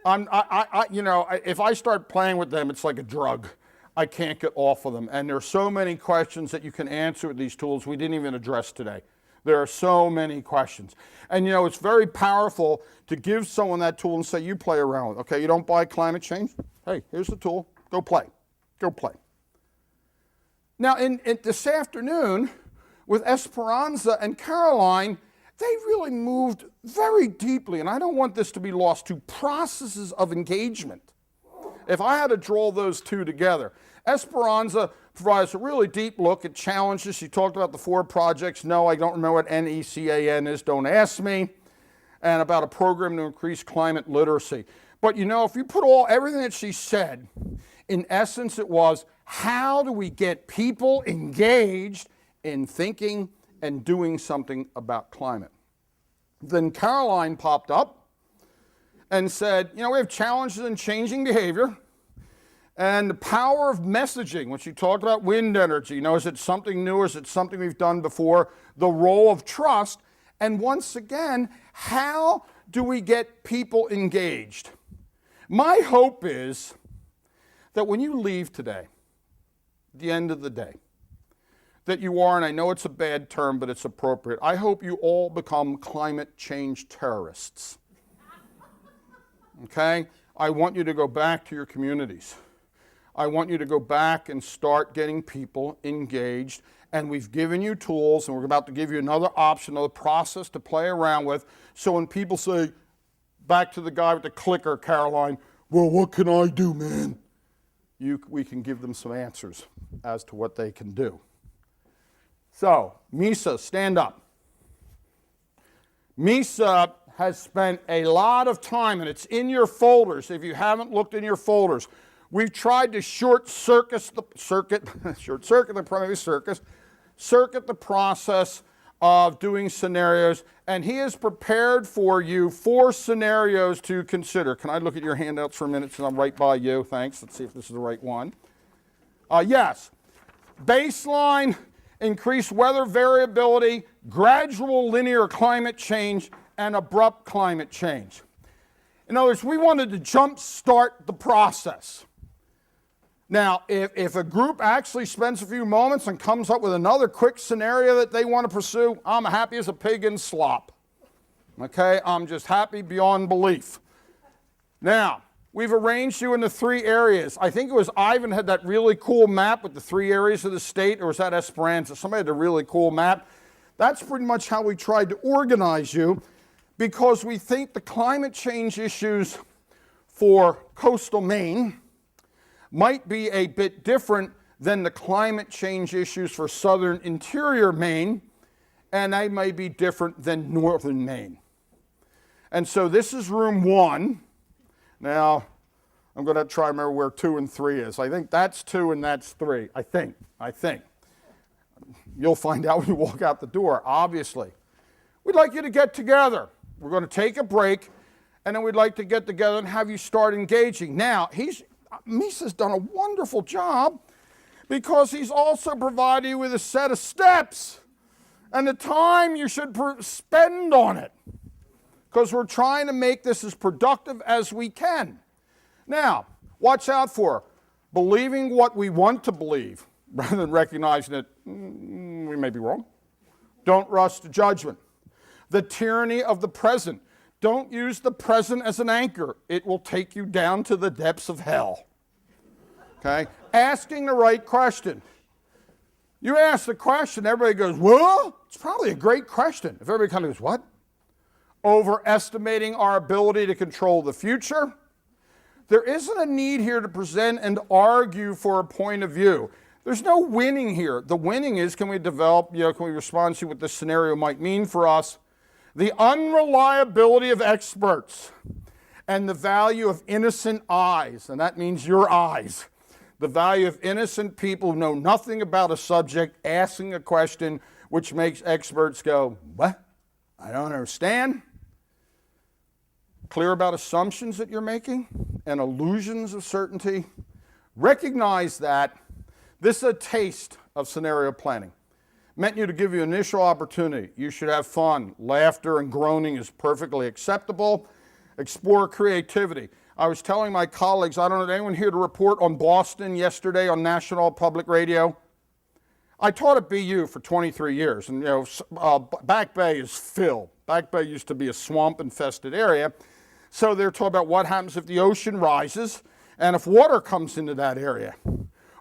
If I start playing with them, it's like a drug. I can't get off of them. And there are so many questions that you can answer with these tools we didn't even address today. There are so many questions. And it's very powerful to give someone that tool and say, you play around with it. Okay, you don't buy climate change? Hey, here's the tool. Go play. Go play. Now, in this afternoon, with Esperanza and Caroline, they really moved very deeply, and I don't want this to be lost, to processes of engagement. If I had to draw those two together, Esperanza provides a really deep look at challenges. She talked about the 4 projects. No, I don't remember what NECAN is, don't ask me. And about a program to increase climate literacy. But if you put everything that she said, in essence it was, how do we get people engaged in thinking and doing something about climate? Then Caroline popped up and said, we have challenges in changing behavior and the power of messaging, when she talked about wind energy. Is it something new? Is it something we've done before? The role of trust. And once again, how do we get people engaged? My hope is that when you leave today, at the end of the day, that you are, and I know it's a bad term, but it's appropriate, I hope you all become climate change terrorists. Okay? I want you to go back to your communities. I want you to go back and start getting people engaged. And we've given you tools, and we're about to give you another option, another process to play around with. So when people say, back to the guy with the clicker, Caroline, well, what can I do, man? We can give them some answers as to what they can do. So, Misa, stand up. Misa has spent a lot of time, and it's in your folders if you haven't looked in your folders. We've tried to circuit the process of doing scenarios, and he has prepared for you 4 scenarios to consider. Can I look at your handouts for a minute since I'm right by you? Thanks. Let's see if this is the right one. Yes. Baseline, increased weather variability, gradual linear climate change, and abrupt climate change. In other words, we wanted to jump-start the process. Now, if a group actually spends a few moments and comes up with another quick scenario that they want to pursue, I'm happy as a pig in slop. Okay? I'm just happy beyond belief. Now, we've arranged you into 3 areas. I think it was Ivan had that really cool map with the 3 areas of the state, or was that Esperanza? Somebody had a really cool map. That's pretty much how we tried to organize you, because we think the climate change issues for coastal Maine might be a bit different than the climate change issues for southern interior Maine, and they may be different than northern Maine. And so this is room 1. Now, I'm going to try to remember where 2 and 3 is. I think that's 2 and that's 3. I think. You'll find out when you walk out the door, obviously. We'd like you to get together. We're going to take a break, and then we'd like to get together and have you start engaging. Now, Misa's done a wonderful job because he's also provided you with a set of steps. and the time you should spend on it, because we're trying to make this as productive as we can. Now, watch out for believing what we want to believe rather than recognizing that we may be wrong. Don't rush to judgment. The tyranny of the present. Don't use the present as an anchor. It will take you down to the depths of hell. Okay? Asking the right question. You ask the question, everybody goes, well, it's probably a great question. If everybody kind of goes, what? Overestimating our ability to control the future. There isn't a need here to present and argue for a point of view. There's no winning here. The winning is, can we develop, can we respond to what this scenario might mean for us? The unreliability of experts and the value of innocent eyes, and that means your eyes. The value of innocent people who know nothing about a subject asking a question which makes experts go, what? I don't understand. Clear about assumptions that you're making and illusions of certainty. Recognize that this is a taste of scenario planning. Meant to give you initial opportunity. You should have fun. Laughter and groaning is perfectly acceptable. Explore creativity. I was telling my colleagues, I don't know, anyone here to report on Boston yesterday on National Public Radio? I taught at BU for 23 years, and Back Bay is filled. Back Bay used to be a swamp-infested area, so they're talking about what happens if the ocean rises and if water comes into that area.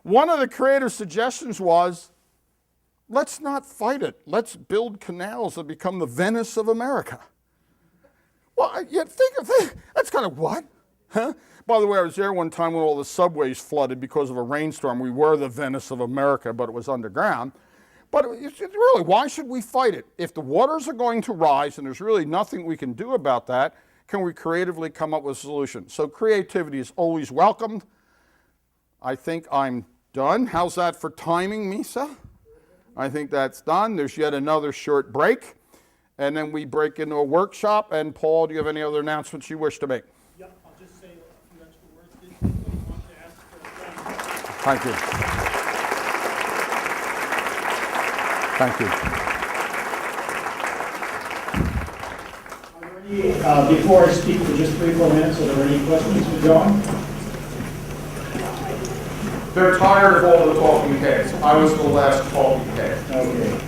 One of the creative suggestions was, let's not fight it. Let's build canals that become the Venice of America. Well, you think of that. That's kind of what? Huh? By the way, I was there one time when all the subways flooded because of a rainstorm. We were the Venice of America, but it was underground. But it's really, why should we fight it? If the waters are going to rise and there's really nothing we can do about that, can we creatively come up with a solution? So creativity is always welcomed. I think I'm done. How's that for timing, Misa? I think that's done. There's yet another short break, and then we break into a workshop. And Paul, do you have any other announcements you wish to make? Yep, I'll just say a few extra words. Did you want to ask for a question? Thank you. Thank you. Are there any, before I speak for just 3 or 4 minutes, are there any questions for John? They're tired of all the talking heads. I was the last talking head. Okay.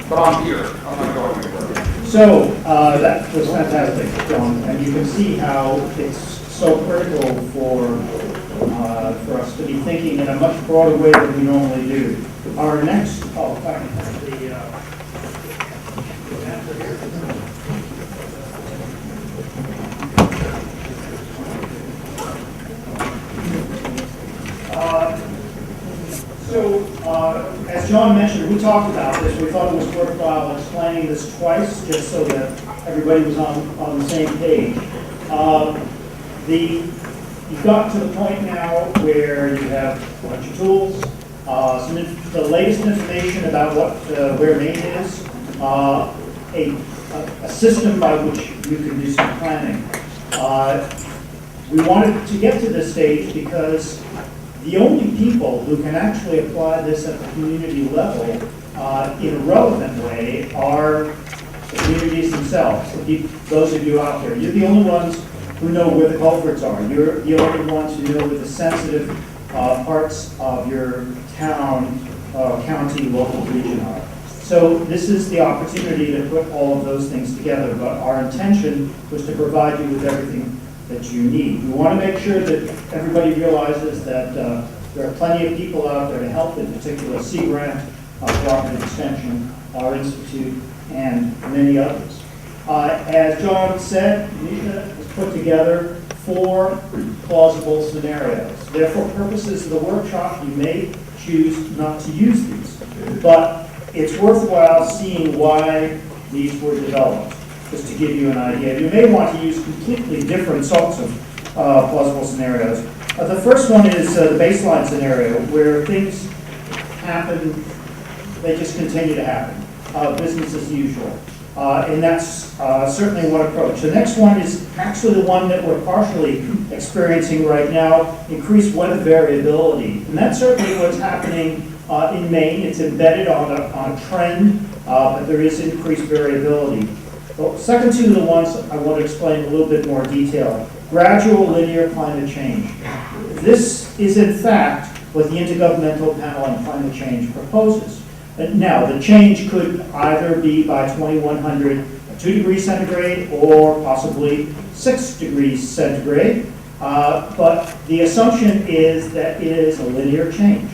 But I'm here. I'm not going anywhere. So, that was fantastic, John, and you can see how it's so critical for us to be thinking in a much broader way than we normally do. Our next, as John mentioned, we talked about this. We thought it was worthwhile explaining this twice, just so that everybody was on the same page. You've got to the point now where you have a bunch of tools, the latest information about where Maine is, a system by which you can do some planning. We wanted to get to this stage because the only people who can actually apply this at the community level in a relevant way are the communities themselves, those of you out there. You're the only ones who know where the culverts are. You're the only ones who know where the sensitive parts of your town, county, local region are. So this is the opportunity to put all of those things together, but our intention was to provide you with everything that you need. We want to make sure that everybody realizes that there are plenty of people out there to help, in particular Sea Grant, Cooperative Extension, our Institute, and many others. As John said, Nisha has put together 4 plausible scenarios. Therefore, purposes of the workshop, you may choose not to use these, but it's worthwhile seeing why these were developed, just to give you an idea. You may want to use completely different sorts of plausible scenarios. The first one is the baseline scenario, where things happen, they just continue to happen, business as usual. And that's certainly one approach. The next one is actually the one that we're partially experiencing right now, increased weather variability. And that's certainly what's happening in Maine. It's embedded on a trend, but there is increased variability. The second two are the ones I want to explain in a little bit more detail. Gradual linear climate change. This is in fact what the Intergovernmental Panel on Climate Change proposes. Now, the change could either be by 2100 2 degrees centigrade or possibly 6 degrees centigrade, but the assumption is that it is a linear change.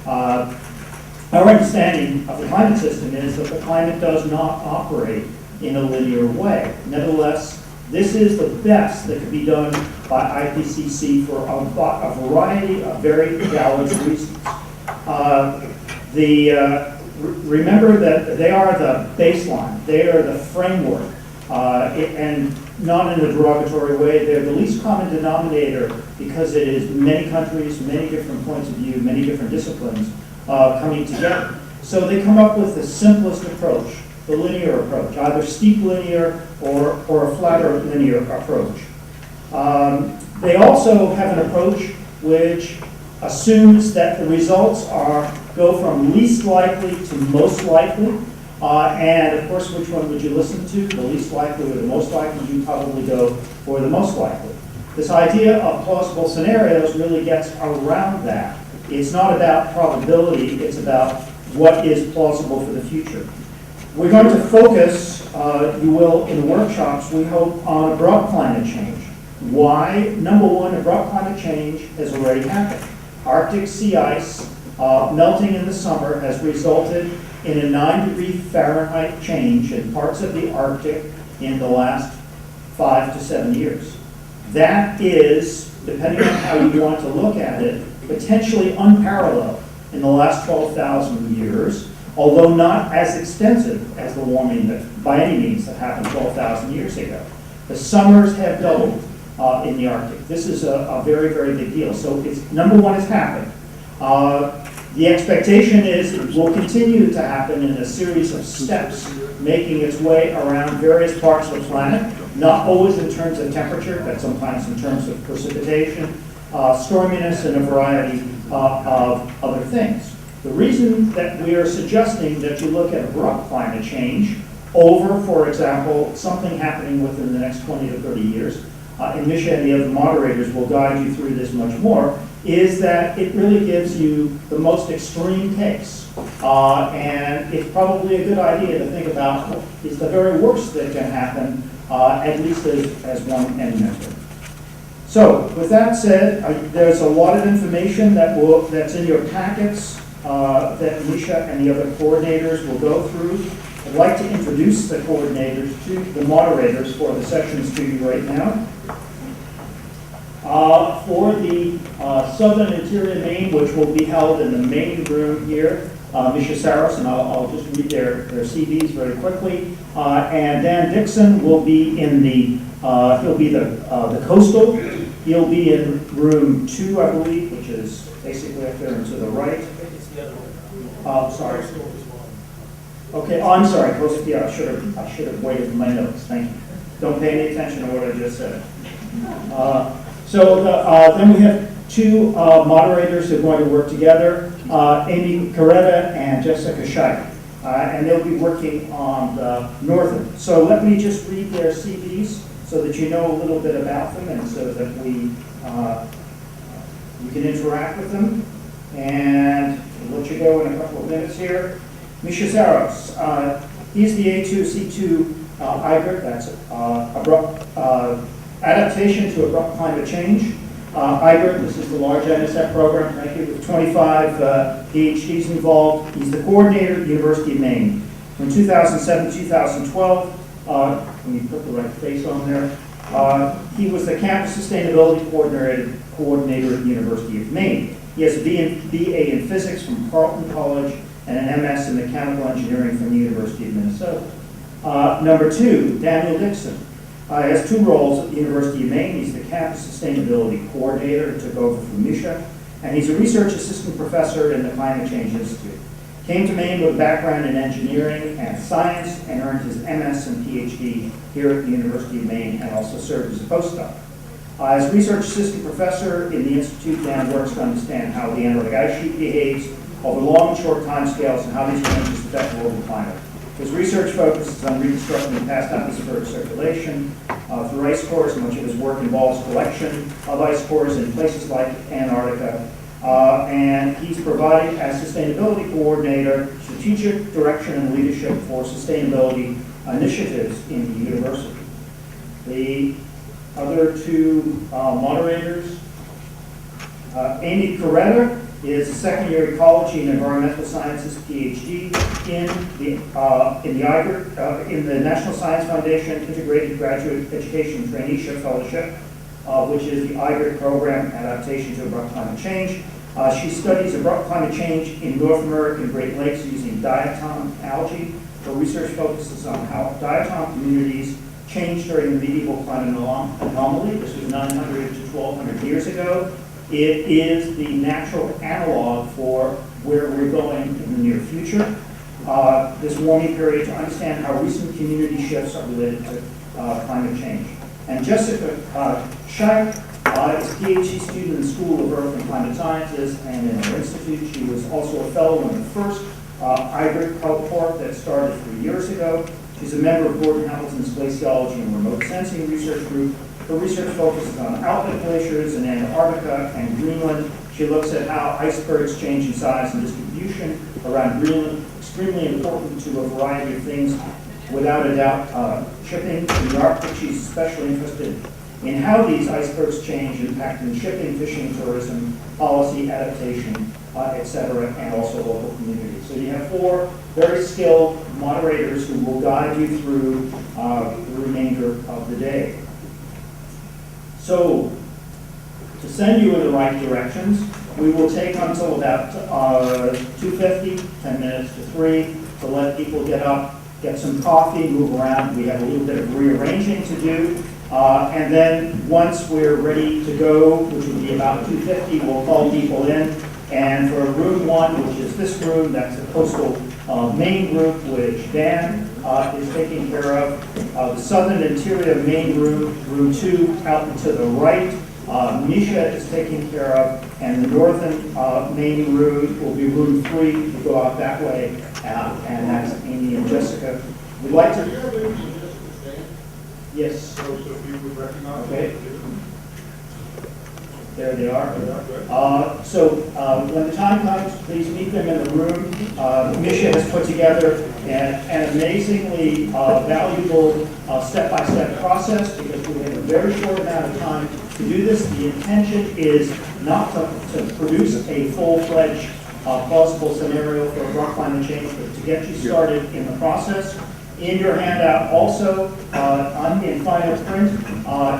Our understanding of the climate system is that the climate does not operate in a linear way. Nevertheless, this is the best that could be done by IPCC for a variety of very valid reasons. Remember that they are the baseline, they are the framework, and not in a derogatory way, they're the least common denominator because it is many countries, many different points of view, many different disciplines coming together. So they come up with the simplest approach, the linear approach, either steep linear or a flatter linear approach. They also have an approach which assumes that the results go from least likely to most likely, and of course, which one would you listen to? The least likely or the most likely? You probably go for the most likely. This idea of plausible scenarios really gets around that. It's not about probability, it's about what is plausible for the future. We're going to focus, you will, in the workshops, we hope, on abrupt climate change. Why? Number one, abrupt climate change has already happened. Arctic sea ice melting in the summer has resulted in a 9-degree Fahrenheit change in parts of the Arctic in the last 5 to 7 years. That is, depending on how you want to look at it, potentially unparalleled in the last 12,000 years, although not as extensive as the warming that, by any means, that happened 12,000 years ago. The summers have doubled in the Arctic. This is a very, very big deal. So it's, number one, it's happened. The expectation is it will continue to happen in a series of steps, making its way around various parts of the planet, not always in terms of temperature, but sometimes in terms of precipitation, storminess, and a variety of other things. The reason that we are suggesting that you look at abrupt climate change over, for example, something happening within the next 20 to 30 years, and Misha and the other moderators will guide you through this much more, is that it really gives you the most extreme case. And it's probably a good idea to think about what is the very worst that can happen, at least as one end member. So, with that said, there's a lot of information that's in your packets that Misha and the other coordinators will go through. I'd like to introduce the coordinators to the moderators for the sessions to you right now. For the Southern Interior Maine, which will be held in the main room here, Misha Saros, and I'll just read their CVs very quickly. And Dan Dixon will be in he'll be the coastal. He'll be in room 2, I believe, which is basically up there and to the right. Sorry. Okay, I'm sorry, coastal, yeah, I should have waited for my notes, thank you. Don't pay any attention to what I just said. Then we have 2 moderators who are going to work together, Amy Coretta and Jessica Scheich, and they'll be working on the northern. So let me just read their CVs so that you know a little bit about them and so that you can interact with them. And we'll let you go in a couple of minutes here. Misha Saros, he's the A2C2 IGRT, that's abrupt adaptation to abrupt climate change. IGRT, this is the large NSF program, thank you, with 25 PhDs involved. He's the coordinator at the University of Maine. From 2007 to 2012, when you put the right face on there, he was the campus sustainability coordinator at the University of Maine. He has a BA in physics from Carleton College and an MS in mechanical engineering from the University of Minnesota. Number 2, Daniel Dixon. He has 2 roles at the University of Maine. He's the campus sustainability coordinator, took over from Misha, and he's a research assistant professor in the Climate Change Institute. Came to Maine with a background in engineering and science and earned his MS and PhD here at the University of Maine and also served as a postdoc. As research assistant professor in the Institute, Dan works to understand how the Antarctic ice sheet behaves over long and short timescales and how these changes affect global climate. His research focuses on reconstructing the past atmospheric circulation through ice cores, and much of his work involves collection of ice cores in places like Antarctica. And he's providing, as sustainability coordinator, strategic direction and leadership for sustainability initiatives in the university. The other two moderators, Amy Coretta is a second-year ecology and environmental sciences PhD in the National Science Foundation Integrated Graduate Education Traineeship Fellowship, which is the IGRT program, Adaptation to Abrupt Climate Change. She studies abrupt climate change in North American Great Lakes using diatom algae. Her research focuses on how diatom communities changed during the medieval climate anomaly. This was 900 to 1200 years ago. It is the natural analog for where we're going in the near future. This warming period to understand how recent community shifts are related to climate change. And Jessica Scheich is a PhD student in the School of Earth and Climate Sciences and in our institute. She was also a fellow in the first IGRT cohort that started 3 years ago. She's a member of Gordon Hamilton's Glaciology and Remote Sensing Research Group. Her research focuses on outlet glaciers in Antarctica and Greenland. She looks at how icebergs change in size and distribution around Greenland, extremely important to a variety of things, without a doubt shipping in the Arctic. She's especially interested in how these icebergs change, impacting shipping, fishing, tourism, policy, adaptation, etc., and also local communities. So you have four very skilled moderators who will guide you through the remainder of the day. So, to send you in the right directions, we will take until about 2:50, 10 minutes to 3, to let people get up, get some coffee, move around. We have a little bit of rearranging to do. And then once we're ready to go, which will be about 2:50, we'll call people in. And for room 1, which is this room, that's the coastal Maine group, which Dan is taking care of. The southern interior Maine room, room 2, out and to the right, Misha is taking care of. And the northern Maine room will be room 3, to go out that way. And that's Amy and Jessica. We'd like to... Yes. So if you would recognize. Okay. There they are. When the time comes, please meet them in the room. Misha has put together an amazingly valuable step-by-step process, because we have a very short amount of time to do this. The intention is not to produce a full-fledged plausible scenario for abrupt climate change, but to get you started in the process. In your handout also, in final print,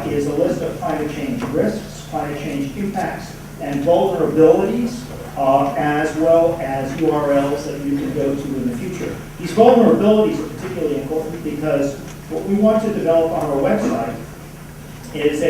is a list of climate change risks, climate change impacts, and vulnerabilities, as well as URLs that you can go to in the future. These vulnerabilities are particularly important because what we want to develop on our website is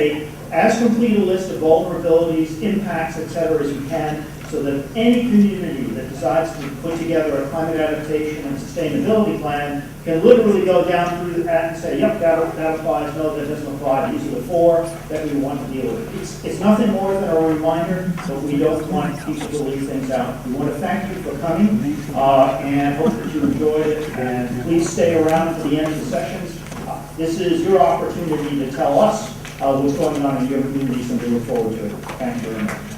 as complete a list of vulnerabilities, impacts, etc. as you can, so that any community that decides to put together a climate adaptation and sustainability plan can literally go down through that and say, yep, that applies, no, that doesn't apply. These are the 4 that we want to deal with. It's nothing more than a reminder, but we don't want people to leave things out. We want to thank you for coming and hope that you enjoyed it. And please stay around for the end of the sessions. This is your opportunity to tell us what's going on in your communities, and we look forward to it. Thank you very much.